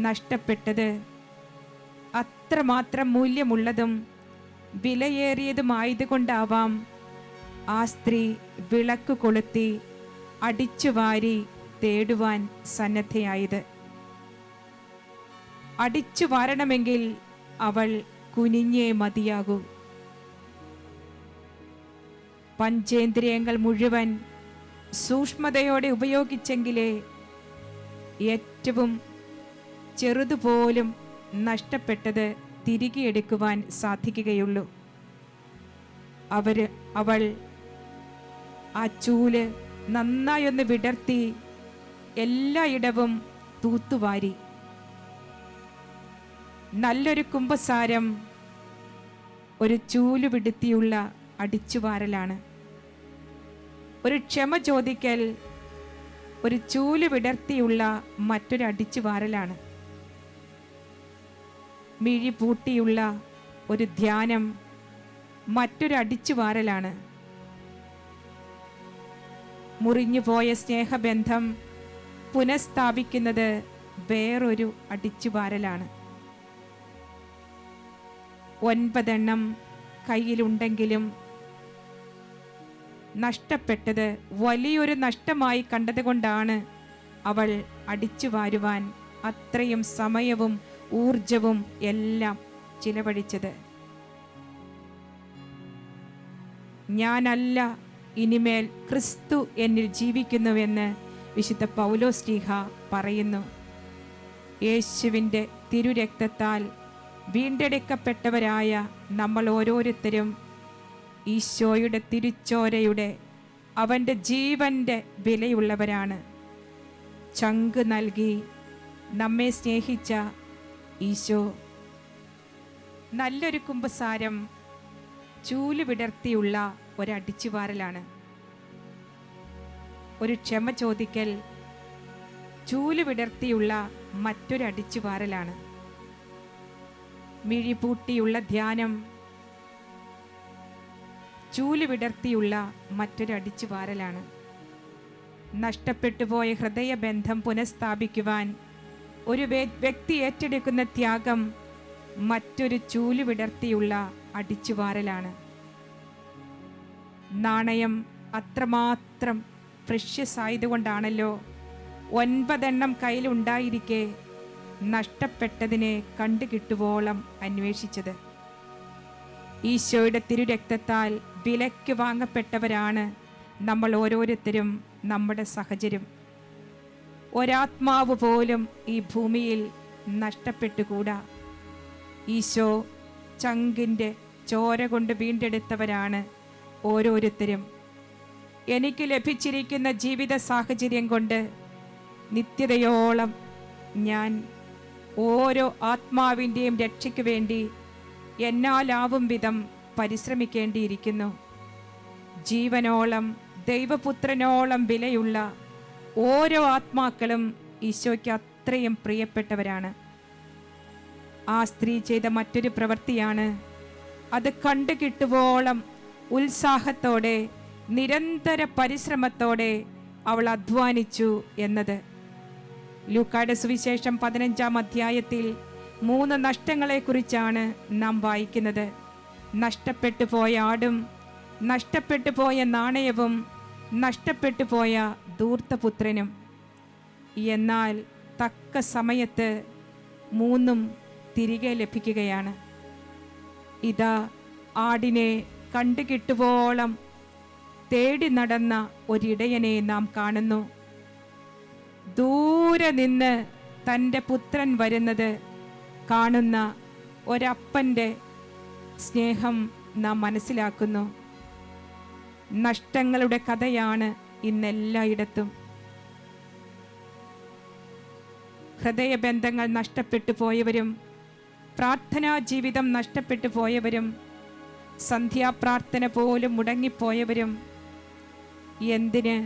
S1: നഷ്ടപ്പെട്ടത് അത്രമാത്രം മൂല്യമുള്ളതും വിലയേറിയതുമായതുകൊണ്ടാവാം ആ സ്ത്രീ വിളക്ക് കൊളുത്തി അടിച്ചുവാരി തേടുവാൻ സന്നദ്ധയായത്. അടിച്ചു വാരണമെങ്കിൽ അവൾ കുനിഞ്ഞേ മതിയാകൂ. പഞ്ചേന്ദ്രിയങ്ങൾ മുഴുവൻ സൂക്ഷ്മതയോടെ ഉപയോഗിച്ചെങ്കിലേ ഏറ്റവും ചെറുതുപോലും നഷ്ടപ്പെട്ടത് തിരികെ എടുക്കുവാൻ സാധിക്കുകയുള്ളൂ. അവൾ ആ ചൂല് നന്നായൊന്ന് വിടർത്തി എല്ലായിടവും തൂത്തുവാരി. നല്ലൊരു കുമ്പസാരം ഒരു ചൂല് വിടുത്തിയുള്ള അടിച്ചുവാരലാണ്. ഒരു ക്ഷമ ചോദിക്കൽ ഒരു ചൂല് വിടർത്തിയുള്ള മറ്റൊരു അടിച്ചുവാരലാണ്. മിഴി പൂട്ടിയുള്ള ഒരു ധ്യാനം മറ്റൊരു അടിച്ചുവാരലാണ്. മുറിഞ്ഞുപോയ സ്നേഹബന്ധം പുനഃസ്ഥാപിക്കുന്നത് വേറൊരു അടിച്ചുവാരലാണ്. 9 കയ്യിലുണ്ടെങ്കിലും നഷ്ടപ്പെട്ടത് വലിയൊരു നഷ്ടമായി കണ്ടതുകൊണ്ടാണ് അവൾ അടിച്ചു വാരുവാൻ അത്രയും സമയവും ഊർജവും എല്ലാം ചിലവഴിച്ചത്. ഞാനല്ല, ഇനിമേൽ ക്രിസ്തു എന്നിൽ ജീവിക്കുന്നുവെന്ന് വിശുദ്ധ പൗലോസ്ലീഹ പറയുന്നു. യേശുവിൻ്റെ തിരുരക്തത്താൽ വീണ്ടെടുക്കപ്പെട്ടവരായ നമ്മൾ ഓരോരുത്തരും ഈശോയുടെ തിരുച്ചോരയുടെ, അവൻ്റെ ജീവൻ്റെ വിലയുള്ളവരാണ്. ചങ്ക് നൽകി നമ്മെ സ്നേഹിച്ച ഈശോ നല്ലൊരു കുമ്പസാരം ചൂല് വിടർത്തിയുള്ള ഒരടിച്ചുവാരലാണ്. ഒരു ക്ഷമ ചോദിക്കൽ ചൂല് വിടർത്തിയുള്ള മറ്റൊരടിച്ചുവാരലാണ്. മിഴിപൂട്ടിയുള്ള ധ്യാനം ചൂല് വിടർത്തിയുള്ള മറ്റൊരടിച്ചുവാരലാണ്. നഷ്ടപ്പെട്ടുപോയ ഹൃദയബന്ധം പുനഃസ്ഥാപിക്കുവാൻ ഒരു വ്യക്തി ഏറ്റെടുക്കുന്ന ത്യാഗം മറ്റൊരു ചൂല് വിടർത്തിയുള്ള അടിച്ചുവാരലാണ്. നാണയം അത്രമാത്രം പ്രഷ്യസ് ആയതുകൊണ്ടാണല്ലോ 9 കയ്യിലുണ്ടായിരിക്കെ നഷ്ടപ്പെട്ടതിനെ കണ്ടുകിട്ടുവോളം അന്വേഷിച്ചത്. ഈശോയുടെ തിരുരക്തത്താൽ വിലയ്ക്ക് വാങ്ങപ്പെട്ടവരാണ് നമ്മൾ ഓരോരുത്തരും, നമ്മുടെ സഹചര്യം. ഒരാത്മാവ് പോലും ഈ ഭൂമിയിൽ നഷ്ടപ്പെട്ടുകൂടാ. ഈശോ ചങ്കിൻ്റെ ചോര കൊണ്ട് വീണ്ടെടുത്തവരാണ് ഓരോരുത്തരും. എനിക്ക് ലഭിച്ചിരിക്കുന്ന ജീവിത സാഹചര്യം കൊണ്ട് നിത്യതയോളം ഞാൻ ഓരോ ആത്മാവിൻ്റെയും രക്ഷയ്ക്ക് വേണ്ടി എന്നാലാവും വിധം പരിശ്രമിക്കേണ്ടിയിരിക്കുന്നു. ജീവനോളം ദൈവപുത്രനോളം വിലയുള്ള ഓരോ ആത്മാക്കളും ഈശോയ്ക്ക് അത്രയും പ്രിയപ്പെട്ടവരാണ്. ആ സ്ത്രീ ചെയ്ത മറ്റൊരു പ്രവൃത്തിയാണ്, അത് കണ്ടു കിട്ടുവോളം ഉത്സാഹത്തോടെ നിരന്തര പരിശ്രമത്തോടെ അവൾ അധ്വാനിച്ചു എന്നത്. ലൂക്കായുടെ സുവിശേഷം 15-ാം അധ്യായത്തിൽ 3 നഷ്ടങ്ങളെക്കുറിച്ചാണ് നാം വായിക്കുന്നത്. നഷ്ടപ്പെട്ടു പോയ ആടും, നഷ്ടപ്പെട്ടു പോയ നാണയവും, നഷ്ടപ്പെട്ടു പോയ ധൂർത്തപുത്രനും. എന്നാൽ തക്ക സമയത്ത് 3ഉം തിരികെ ലഭിക്കുകയാണ്. ഇതാ ആടിനെ കണ്ടുകിട്ടുവോളം തേടി നടന്ന ഒരിടയനെ നാം കാണുന്നു. ദൂരെ നിന്ന് തൻ്റെ പുത്രൻ വരുന്നത് കാണുന്ന ഒരപ്പൻ്റെ സ്നേഹം നാം മനസ്സിലാക്കുന്നു. നഷ്ടങ്ങളുടെ കഥയാണ് ഇന്നെല്ലായിടത്തും. ഹൃദയബന്ധങ്ങൾ നഷ്ടപ്പെട്ടു പോയവരും, പ്രാർത്ഥനാ ജീവിതം നഷ്ടപ്പെട്ടു പോയവരും, സന്ധ്യാപ്രാർത്ഥന പോലും മുടങ്ങിപ്പോയവരും, എന്തിന്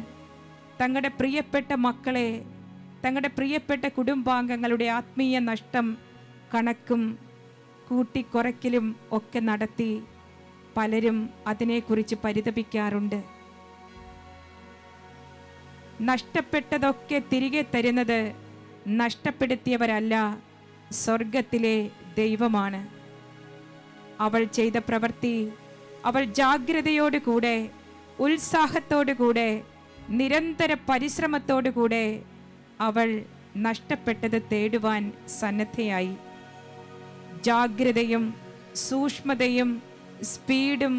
S1: തങ്ങളുടെ പ്രിയപ്പെട്ട മക്കളെ, തങ്ങളുടെ പ്രിയപ്പെട്ട കുടുംബാംഗങ്ങളുടെ ആത്മീയ നഷ്ടം കണക്കും കൂട്ടിക്കുറയ്ക്കലും ഒക്കെ നടത്തി പലരും അതിനെക്കുറിച്ച് പരിതപിക്കാറുണ്ട്. നഷ്ടപ്പെട്ടതൊക്കെ തിരികെ തരുന്നത് നഷ്ടപ്പെടുത്തിയവരല്ല, സ്വർഗത്തിലെ ദൈവമാണ്. അവൾ ചെയ്ത പ്രവൃത്തി, അവൾ ജാഗ്രതയോടുകൂടെ, ഉത്സാഹത്തോടുകൂടെ, നിരന്തര പരിശ്രമത്തോടുകൂടെ അവൾ നഷ്ടപ്പെട്ടത് തേടുവാൻ സന്നദ്ധയായി. ജാഗ്രതയും സൂക്ഷ്മതയും സ്പീഡും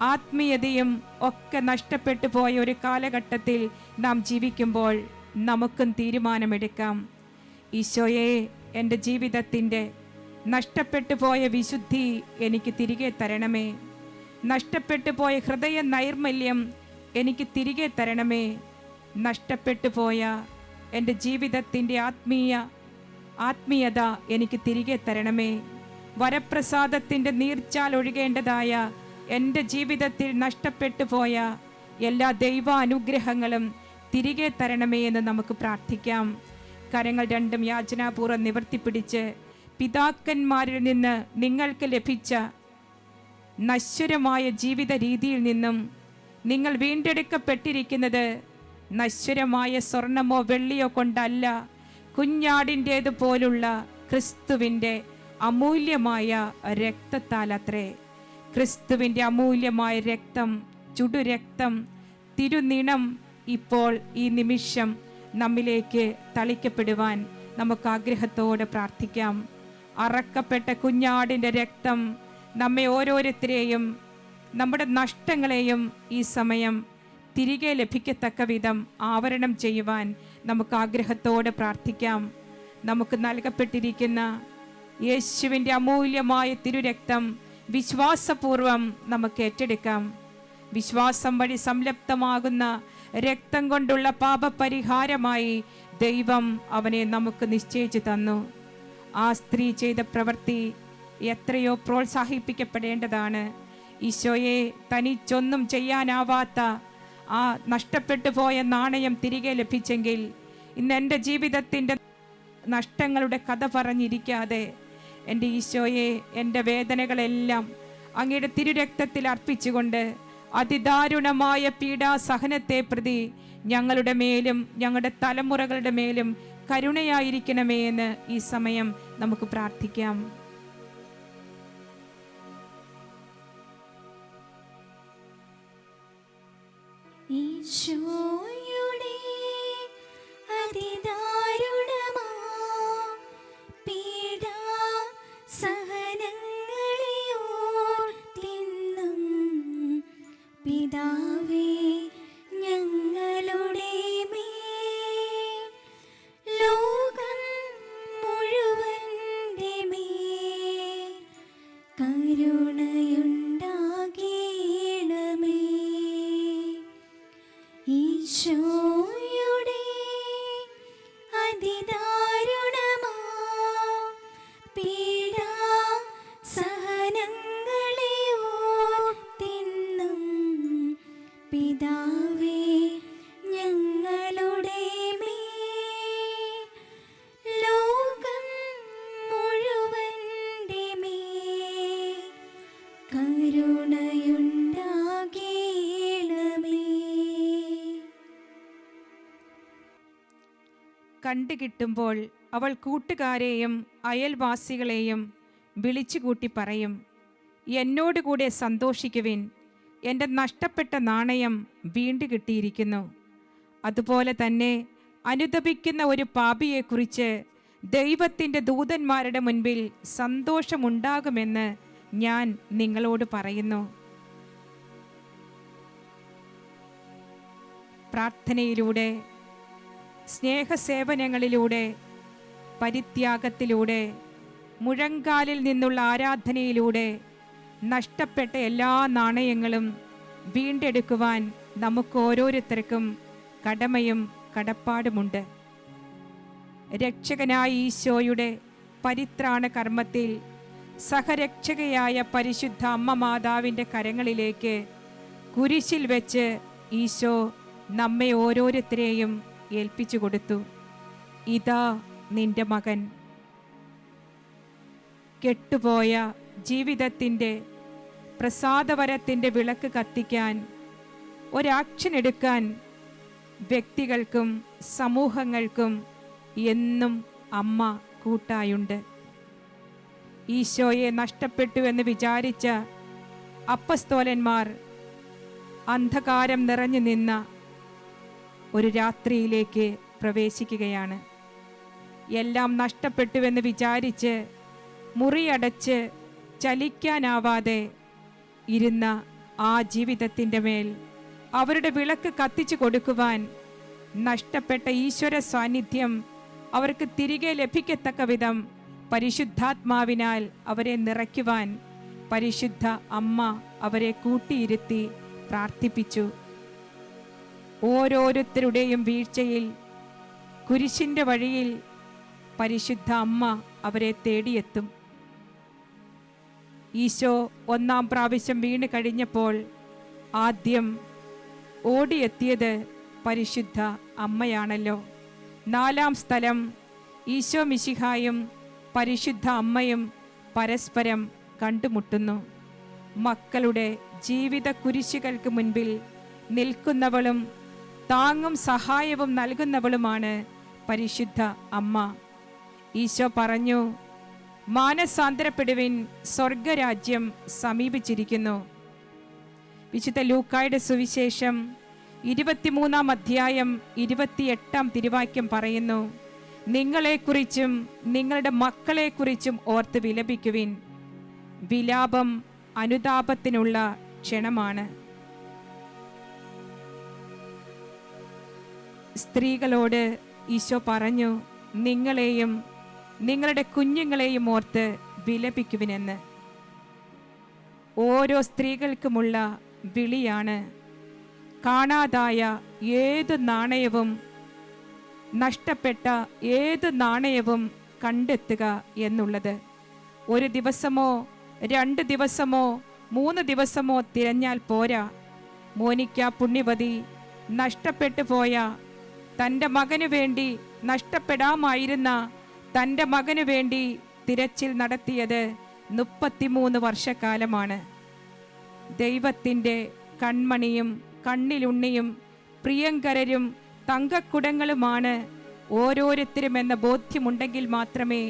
S1: ആത്മീയതയും ഒക്കെ നഷ്ടപ്പെട്ടു പോയ ഒരു കാലഘട്ടത്തിൽ നാം ജീവിക്കുമ്പോൾ നമുക്കും തീരുമാനമെടുക്കാം, ഈശോയെ, എൻ്റെ ജീവിതത്തിൻ്റെ നഷ്ടപ്പെട്ടു പോയ വിശുദ്ധി എനിക്ക് തിരികെ തരണമേ, നഷ്ടപ്പെട്ടു പോയ ഹൃദയ നൈർമല്യം എനിക്ക് തിരികെ തരണമേ, നഷ്ടപ്പെട്ടു പോയ എൻ്റെ ജീവിതത്തിൻ്റെ ആത്മീയത എനിക്ക് തിരികെ തരണമേ, വരപ്രസാദത്തിൻ്റെ നീർച്ചാൽ ഒഴുകേണ്ടതായ എൻ്റെ ജീവിതത്തിൽ നഷ്ടപ്പെട്ടു പോയ എല്ലാ ദൈവാനുഗ്രഹങ്ങളും തിരികെ തരണമേ എന്ന് നമുക്ക് പ്രാർത്ഥിക്കാം. കരങ്ങൾ രണ്ടും യാചനാപൂർവ്വം നിവർത്തിപ്പിടിച്ച്, പിതാക്കന്മാരിൽ നിന്ന് നിങ്ങൾക്ക് ലഭിച്ച നശ്വരമായ ജീവിത രീതിയിൽ നിന്നും നിങ്ങൾ വീണ്ടെടുക്കപ്പെട്ടിരിക്കുന്നത് നശ്വരമായ സ്വർണമോ വെള്ളിയോ കൊണ്ടല്ല, കുഞ്ഞാടിൻ്റേതുപോലുള്ള ക്രിസ്തുവിൻ്റെ അമൂല്യമായ രക്തത്താലത്രേ. ക്രിസ്തുവിൻ്റെ അമൂല്യമായ രക്തം, ചുടുരക്തം, തിരുനിണം ഇപ്പോൾ ഈ നിമിഷം നമ്മിലേക്ക് തളിക്കപ്പെടുവാൻ നമുക്ക് ആഗ്രഹത്തോടെ പ്രാർത്ഥിക്കാം. അറക്കപ്പെട്ട കുഞ്ഞാടിൻ്റെ രക്തം നമ്മെ ഓരോരുത്തരെയും നമ്മുടെ നഷ്ടങ്ങളെയും ഈ സമയം തിരികെ ലഭിക്കത്തക്ക വിധം ആവരണം ചെയ്യുവാൻ നമുക്ക് ആഗ്രഹത്തോടെ പ്രാർത്ഥിക്കാം. നമുക്ക് നൽകപ്പെട്ടിരിക്കുന്ന യേശുവിൻ്റെ അമൂല്യമായ തിരുരക്തം വിശ്വാസപൂർവം നമുക്ക് ഏറ്റെടുക്കാം. വിശ്വാസം വഴി സംലപ്തമാകുന്ന രക്തം കൊണ്ടുള്ള പാപപരിഹാരമായി ദൈവം അവനെ നമുക്ക് നിശ്ചയിച്ചു തന്നു. ആ സ്ത്രീ ചെയ്ത പ്രവൃത്തി എത്രയോ പ്രോത്സാഹിപ്പിക്കപ്പെടേണ്ടതാണ്. ഈശോയെ തനിച്ചൊന്നും ചെയ്യാനാവാത്ത ആ നഷ്ടപ്പെട്ടു പോയ നാണയം തിരികെ ലഭിച്ചെങ്കിൽ ഇന്ന് എൻ്റെ ജീവിതത്തിൻ്റെ നഷ്ടങ്ങളുടെ കഥ പറഞ്ഞിരിക്കാതെ എൻ്റെ ഈശോയെ എൻ്റെ വേദനകളെല്ലാം അങ്ങയുടെ തിരുരക്തത്തിൽ അർപ്പിച്ചുകൊണ്ട് അതിദാരുണമായ പീഡാസഹനത്തെ പ്രതി ഞങ്ങളുടെ മേലും ഞങ്ങളുടെ തലമുറകളുടെ മേലും കരുണയായിരിക്കണമേ എന്ന് ഈ സമയം നമുക്ക് പ്രാർത്ഥിക്കാം.
S2: ഈശോയുടെ അതിദാരുണമാ പീഡാസഹനങ്ങളെ ഓർത്തിന്നും പിതാവേ ഞങ്ങളുടെ മേൽ ലോകം മുഴുവൻ്റെ മേൽ കരുണയുണ്ടാകേണമേ. ഈശോയുടെ അതിദാരുണമാ പീഡാസഹനങ്ങളെ ഓർത്തിന്നും പിതാവേ ഞങ്ങളുടെ മേൽ ലോകം മുഴുവൻ്റെ മേൽ കരുണയുണ്ടാകേണമേ.
S1: കണ്ടുകിട്ടുമ്പോൾ അവൾ കൂട്ടുകാരെയും അയൽവാസികളെയും വിളിച്ചുകൂട്ടി പറയും, എന്നോടുകൂടെ സന്തോഷിക്കുവിൻ, എൻ്റെ നഷ്ടപ്പെട്ട നാണയം വീണ്ടു കിട്ടിയിരിക്കുന്നു. അതുപോലെ തന്നെ അനുതപിക്കുന്ന ഒരു പാപിയെക്കുറിച്ച് ദൈവത്തിൻ്റെ ദൂതന്മാരുടെ മുൻപിൽ സന്തോഷമുണ്ടാകുമെന്ന് ഞാൻ നിങ്ങളോട് പറയുന്നു. പ്രാർത്ഥനയിലൂടെ, സ്നേഹസേവനങ്ങളിലൂടെ, പരിത്യാഗത്തിലൂടെ, മുഴങ്കാലിൽ നിന്നുള്ള ആരാധനയിലൂടെ നഷ്ടപ്പെട്ട എല്ലാ നാണയങ്ങളും വീണ്ടെടുക്കുവാൻ നമുക്ക് ഓരോരുത്തർക്കും കടമയും കടപ്പാടുമുണ്ട്. രക്ഷകനായ ഈശോയുടെ പരിത്രാണ കർമ്മത്തിൽ സഹരക്ഷകയായ പരിശുദ്ധ അമ്മ മാതാവിൻ്റെ കരങ്ങളിലേക്ക് കുരിശിൽ വെച്ച് ഈശോ നമ്മെ ഓരോരുത്തരെയും ഏൽപ്പിച്ചു കൊടുത്തു. ഇതാ നിന്റെ മകൻ. കെട്ടുപോയ ജീവിതത്തിൻ്റെ പ്രസാദവരത്തിൻ്റെ വിളക്ക് കത്തിക്കാൻ, ഒരാക്ഷൻ എടുക്കാൻ വ്യക്തികൾക്കും സമൂഹങ്ങൾക്കും എന്നും അമ്മ കൂട്ടായുണ്ട്. ഈശോയെ നഷ്ടപ്പെട്ടു എന്ന് വിചാരിച്ച അപ്പസ്തോലന്മാർ അന്ധകാരം നിറഞ്ഞു നിന്ന ഒരു രാത്രിയിലേക്ക് പ്രവേശിക്കുകയാണ്. എല്ലാം നഷ്ടപ്പെട്ടുവെന്ന് വിചാരിച്ച് മുറിയടച്ച് ചലിക്കാനാവാതെ ഇരുന്ന ആ ജീവിതത്തിൻ്റെ മേൽ അവരുടെ വിളക്ക് കത്തിച്ചു കൊടുക്കുവാൻ, നഷ്ടപ്പെട്ട ഈശ്വര സാന്നിധ്യം അവർക്ക് തിരികെ ലഭിക്കത്തക്ക വിധം പരിശുദ്ധാത്മാവിനാൽ അവരെ നിറയ്ക്കുവാൻ പരിശുദ്ധ അമ്മ അവരെ കൂട്ടിയിരുത്തി പ്രാർത്ഥിപ്പിച്ചു. ഓരോരുത്തരുടെയും വീഴ്ചയിൽ, കുരിശിൻ്റെ വഴിയിൽ പരിശുദ്ധ അമ്മ അവരെ തേടിയെത്തും. ഈശോ ഒന്നാം പ്രാവശ്യം വീണ് കഴിഞ്ഞപ്പോൾ ആദ്യം ഓടിയെത്തിയത് പരിശുദ്ധ അമ്മയാണല്ലോ. നാലാം സ്ഥലം ഈശോ മിശിഹായും പരിശുദ്ധ അമ്മയും പരസ്പരം കണ്ടുമുട്ടുന്നു. മക്കളുടെ ജീവിത കുരിശുകൾക്ക് മുൻപിൽ നിൽക്കുന്നവളും താങ്ങും സഹായവും നൽകുന്നവളുമാണ് പരിശുദ്ധ അമ്മ. ഈശോ പറഞ്ഞു, മാനസാന്തരപ്പെടുവിൻ, സ്വർഗരാജ്യം സമീപിച്ചിരിക്കുന്നു. വിശുദ്ധ ലൂക്കായുടെ സുവിശേഷം 23 അധ്യായം 28 തിരുവാക്യം പറയുന്നു, നിങ്ങളെക്കുറിച്ചും നിങ്ങളുടെ മക്കളെക്കുറിച്ചും ഓർത്ത് വിലപിക്കുവിൻ. വിലാപം അനുതാപത്തിനുള്ള ക്ഷണമാണ്. സ്ത്രീകളോട് ഈശോ പറഞ്ഞു, നിങ്ങളെയും നിങ്ങളുടെ കുഞ്ഞുങ്ങളെയും ഓർത്ത് വിലപിക്കുവിനെന്ന്. ഓരോ സ്ത്രീകൾക്കുമുള്ള വിളിയാണ് കാണാതായ ഏത് നാണയവും, നഷ്ടപ്പെട്ട ഏത് നാണയവും കണ്ടെത്തുക എന്നുള്ളത്. ഒരു ദിവസമോ 2 ദിവസമോ 3 ദിവസമോ തിരഞ്ഞാൽ പോരാ. മോനിക്ക പുണ്യവതി നഷ്ടപ്പെട്ടു പോയ തൻ്റെ മകനു വേണ്ടി, നഷ്ടപ്പെടാമായിരുന്ന തൻ്റെ മകനു വേണ്ടി തിരച്ചിൽ നടത്തിയത് 33 വർഷക്കാലമാണ്. ദൈവത്തിൻ്റെ കൺമണിയും കണ്ണിലുണ്ണിയും പ്രിയങ്കരരും തങ്കക്കുടങ്ങളുമാണ് ഓരോരുത്തരും എന്ന ബോധ്യമുണ്ടെങ്കിൽ മാത്രമേ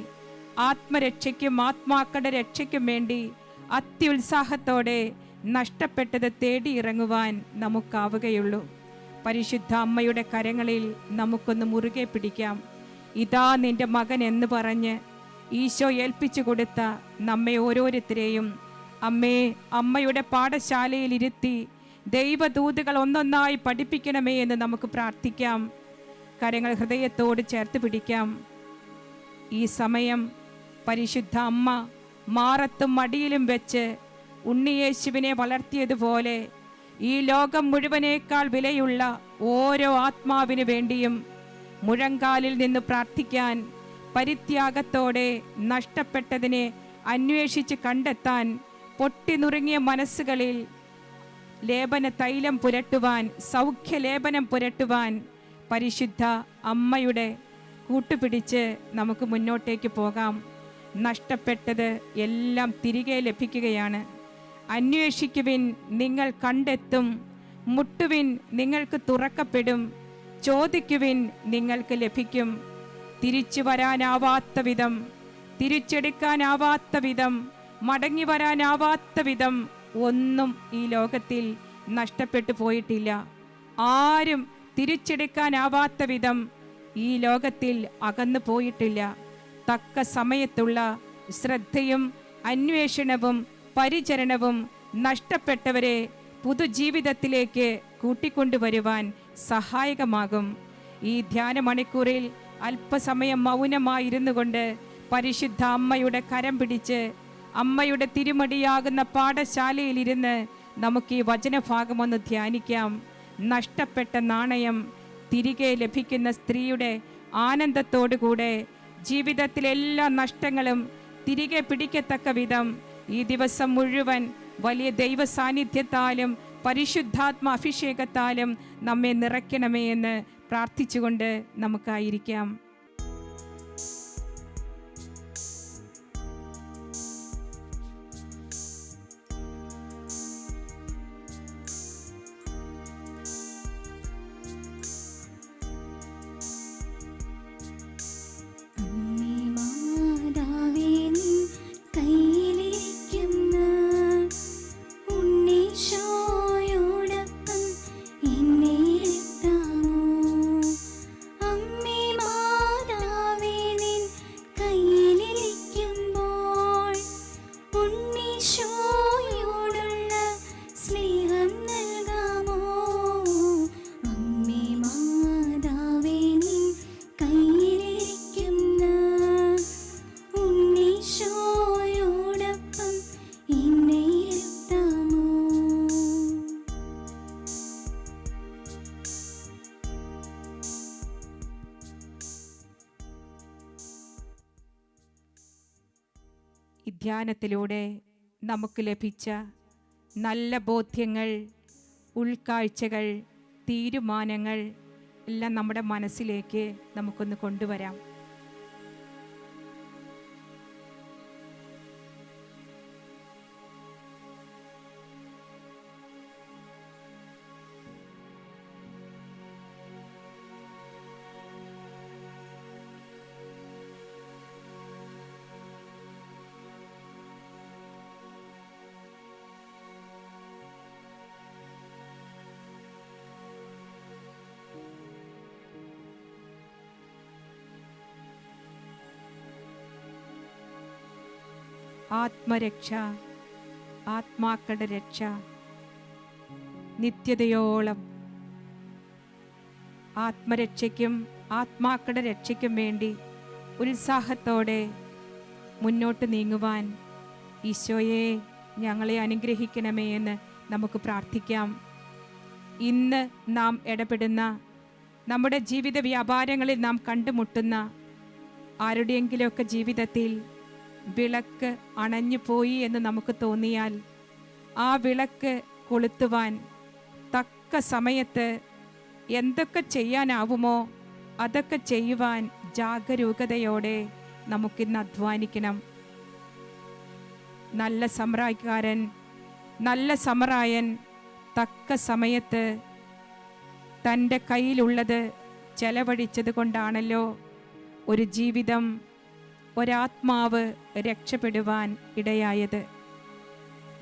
S1: ആത്മരക്ഷയ്ക്കും ആത്മാക്കളുടെ രക്ഷയ്ക്കും വേണ്ടി അത്യുത്സാഹത്തോടെ നഷ്ടപ്പെട്ടത് തേടിയിറങ്ങുവാൻ നമുക്കാവുകയുള്ളൂ. പരിശുദ്ധ അമ്മയുടെ കരങ്ങളിൽ നമുക്കൊന്ന് മുറുകെ പിടിക്കാം. ഇതാ നിന്റെ മകൻ എന്ന് പറഞ്ഞ് ഈശോ ഏൽപ്പിച്ചു കൊടുത്ത നമ്മെ ഓരോരുത്തരെയും അമ്മയുടെ പാഠശാലയിൽ ഇരുത്തി ദൈവദൂതുകൾ ഒന്നൊന്നായി പഠിപ്പിക്കണമേ എന്ന് നമുക്ക് പ്രാർത്ഥിക്കാം. കരങ്ങൾ ഹൃദയത്തോട് ചേർത്ത് പിടിക്കാം. ഈ സമയം പരിശുദ്ധ അമ്മ മാറത്തും മടിയിലും വെച്ച് ഉണ്ണിയേശുവിനെ വളർത്തിയതുപോലെ ഈ ലോകം മുഴുവനേക്കാൾ വിലയുള്ള ഓരോ ആത്മാവിനു വേണ്ടിയും മുഴങ്കാലിൽ നിന്ന് പ്രാർത്ഥിക്കാൻ, പരിത്യാഗത്തോടെ നഷ്ടപ്പെട്ടതിനെ അന്വേഷിച്ച് കണ്ടെത്താൻ, പൊട്ടിനുറുങ്ങിയ മനസ്സുകളിൽ ലേപന തൈലം പുരട്ടുവാൻ, സൗഖ്യലേപനം പുരട്ടുവാൻ പരിശുദ്ധ അമ്മയുടെ കൂട്ടുപിടിച്ച് നമുക്ക് മുന്നോട്ടേക്ക് പോകാം. നഷ്ടപ്പെട്ടത് എല്ലാം തിരികെ ലഭിക്കുകയാണ്. അന്വേഷിക്കുവിൻ, നിങ്ങൾ കണ്ടെത്തും. മുട്ടുവിൻ, നിങ്ങൾക്ക് തുറക്കപ്പെടും. ചോദിക്കുവിൻ, നിങ്ങൾക്ക് ലഭിക്കും. തിരിച്ചു വരാനാവാത്ത വിധം, തിരിച്ചെടുക്കാനാവാത്ത വിധം, മടങ്ങി വരാനാവാത്ത വിധം ഒന്നും ഈ ലോകത്തിൽ നഷ്ടപ്പെട്ടു പോയിട്ടില്ല. ആരും തിരിച്ചെടുക്കാനാവാത്ത വിധം ഈ ലോകത്തിൽ അകന്നു പോയിട്ടില്ല. തക്ക സമയത്തുള്ള ശ്രദ്ധയും അന്വേഷണവും പരിചരണവും നഷ്ടപ്പെട്ടവരെ പുതുജീവിതത്തിലേക്ക് കൂട്ടിക്കൊണ്ടുവരുവാൻ സഹായകമാകും. ഈ ധ്യാന മണിക്കൂറിൽ അല്പസമയം മൗനമായിരുന്നു കൊണ്ട് പരിശുദ്ധ അമ്മയുടെ കരം പിടിച്ച് അമ്മയുടെ തിരുമടിയാകുന്ന പാഠശാലയിലിരുന്ന് നമുക്ക് ഈ വചനഭാഗമൊന്ന് ധ്യാനിക്കാം. നഷ്ടപ്പെട്ട നാണയം തിരികെ ലഭിക്കുന്ന സ്ത്രീയുടെ ആനന്ദത്തോടുകൂടെ ജീവിതത്തിലെല്ലാ നഷ്ടങ്ങളും തിരികെ പിടിക്കത്തക്ക വിധം ഈ ദിവസം മുഴുവൻ വലിയ ദൈവ സാന്നിധ്യത്താലും പരിശുദ്ധാത്മ അഭിഷേകത്താലും നമ്മെ നിറയ്ക്കണമേ എന്ന് പ്രാർത്ഥിച്ചുകൊണ്ട് നമുക്കായിരിക്കാം. ഈ ധ്യാനത്തിലൂടെ നമുക്ക് ലഭിച്ച നല്ല ബോധ്യങ്ങൾ, ഉൾക്കാഴ്ചകൾ, തീരുമാനങ്ങൾ എല്ലാം നമ്മുടെ മനസ്സിലേക്ക് നമുക്കൊന്ന് കൊണ്ടുവരാം. ആത്മരക്ഷ, ആത്മാക്കളുടെ രക്ഷ നിത്യതയോളം. ആത്മരക്ഷയ്ക്കും ആത്മാക്കളുടെ രക്ഷയ്ക്കും വേണ്ടി ഉത്സാഹത്തോടെ മുന്നോട്ട് നീങ്ങുവാൻ ഈശോയെ ഞങ്ങളെ അനുഗ്രഹിക്കണമേ എന്ന് നമുക്ക് പ്രാർത്ഥിക്കാം. ഇന്ന് നാം ഇടപെടുന്ന, നമ്മുടെ ജീവിത വ്യാപാരങ്ങളിൽ നാം കണ്ടുമുട്ടുന്ന ആരുടെയെങ്കിലുമൊക്കെ ജീവിതത്തിൽ വിളക്ക് അണഞ്ഞു പോയി എന്ന് നമുക്ക് തോന്നിയാൽ ആ വിളക്ക് കൊളുത്തുവാൻ തക്ക സമയത്ത് എന്തൊക്കെ ചെയ്യാനാവുമോ അതൊക്കെ ചെയ്യുവാൻ ജാഗരൂകതയോടെ നമുക്കിന്ന് അധ്വാനിക്കണം. നല്ല സമറായക്കാരൻ, നല്ല സമറായൻ തക്ക സമയത്ത് തൻ്റെ കയ്യിലുള്ളത് ചെലവഴിച്ചത് കൊണ്ടാണല്ലോ ഒരു ജീവിതം, ഒരാത്മാവ് രക്ഷപ്പെടുവാൻ ഇടയായത്.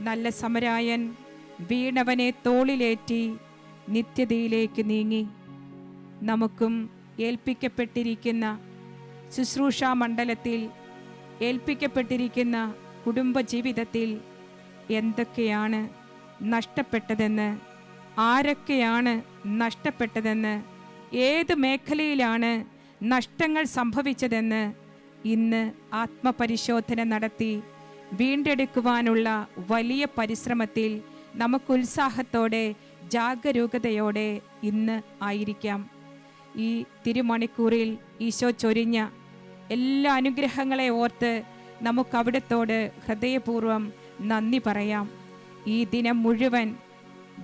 S1: നല്ല സമരായൻ വീണവനെ തോളിലേറ്റി നിത്യതയിലേക്ക് നീങ്ങി. നമുക്കും ഏൽപ്പിക്കപ്പെട്ടിരിക്കുന്ന ശുശ്രൂഷാ മണ്ഡലത്തിൽ, ഏൽപ്പിക്കപ്പെട്ടിരിക്കുന്ന കുടുംബജീവിതത്തിൽ എന്തൊക്കെയാണ് നഷ്ടപ്പെട്ടതെന്ന്, ആരൊക്കെയാണ് നഷ്ടപ്പെട്ടതെന്ന്, ഏത് മേഖലയിലാണ് നഷ്ടങ്ങൾ സംഭവിച്ചതെന്ന് ഇന്ന് ആത്മപരിശോധന നടത്തി വീണ്ടെടുക്കുവാനുള്ള വലിയ പരിശ്രമത്തിൽ നമുക്ക് ഉത്സാഹത്തോടെ ജാഗരൂകതയോടെ ഇന്ന് ആയിരിക്കാം. ഈ തിരുമണിക്കൂറിൽ ഈശോ ചൊരിഞ്ഞ എല്ലാ അനുഗ്രഹങ്ങളെ ഓർത്ത് നമുക്ക് അവിടത്തോട് ഹൃദയപൂർവ്വം നന്ദി പറയാം. ഈ ദിനം മുഴുവൻ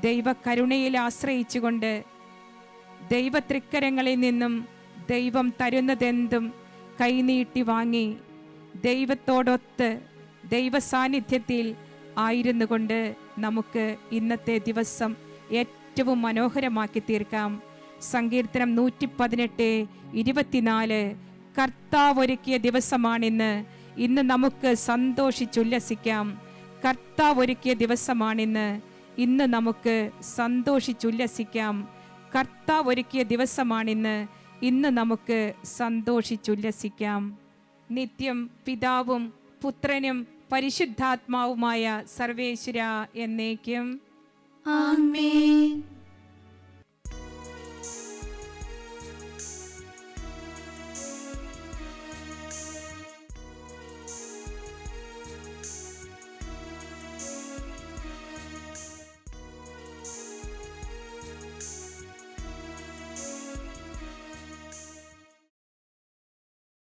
S1: ദൈവകരുണയിൽ ആശ്രയിച്ചുകൊണ്ട് ദൈവതൃക്കരങ്ങളിൽ നിന്നും ദൈവം തരുന്നതെന്തും കൈനീട്ടി വാങ്ങി ദൈവത്തോടൊത്ത് ദൈവസാന്നിധ്യത്തിൽ ആയിരുന്നു കൊണ്ട് നമുക്ക് ഇന്നത്തെ ദിവസം ഏറ്റവും മനോഹരമാക്കി തീർക്കാം. സങ്കീർത്തനം 118:24 കർത്താവ് ഒരുക്കിയ ദിവസമാണിന്ന്. ഇന്ന് നമുക്ക് സന്തോഷിച്ചുല്ലസിക്കാം. കർത്താവ് ഒരുക്കിയ ദിവസമാണിന്ന്. ഇന്ന് നമുക്ക് സന്തോഷിച്ചുല്ലസിക്കാം. കർത്താവ് ഒരുക്കിയ ദിവസമാണിന്ന്. ഇന്ന് നമുക്ക് സന്തോഷിച്ചുല്ലസിക്കാം. നിത്യം പിതാവും പുത്രനും പരിശുദ്ധാത്മാവുമായ സർവേശ്വര എന്നേക്കും
S2: ആമേൻ.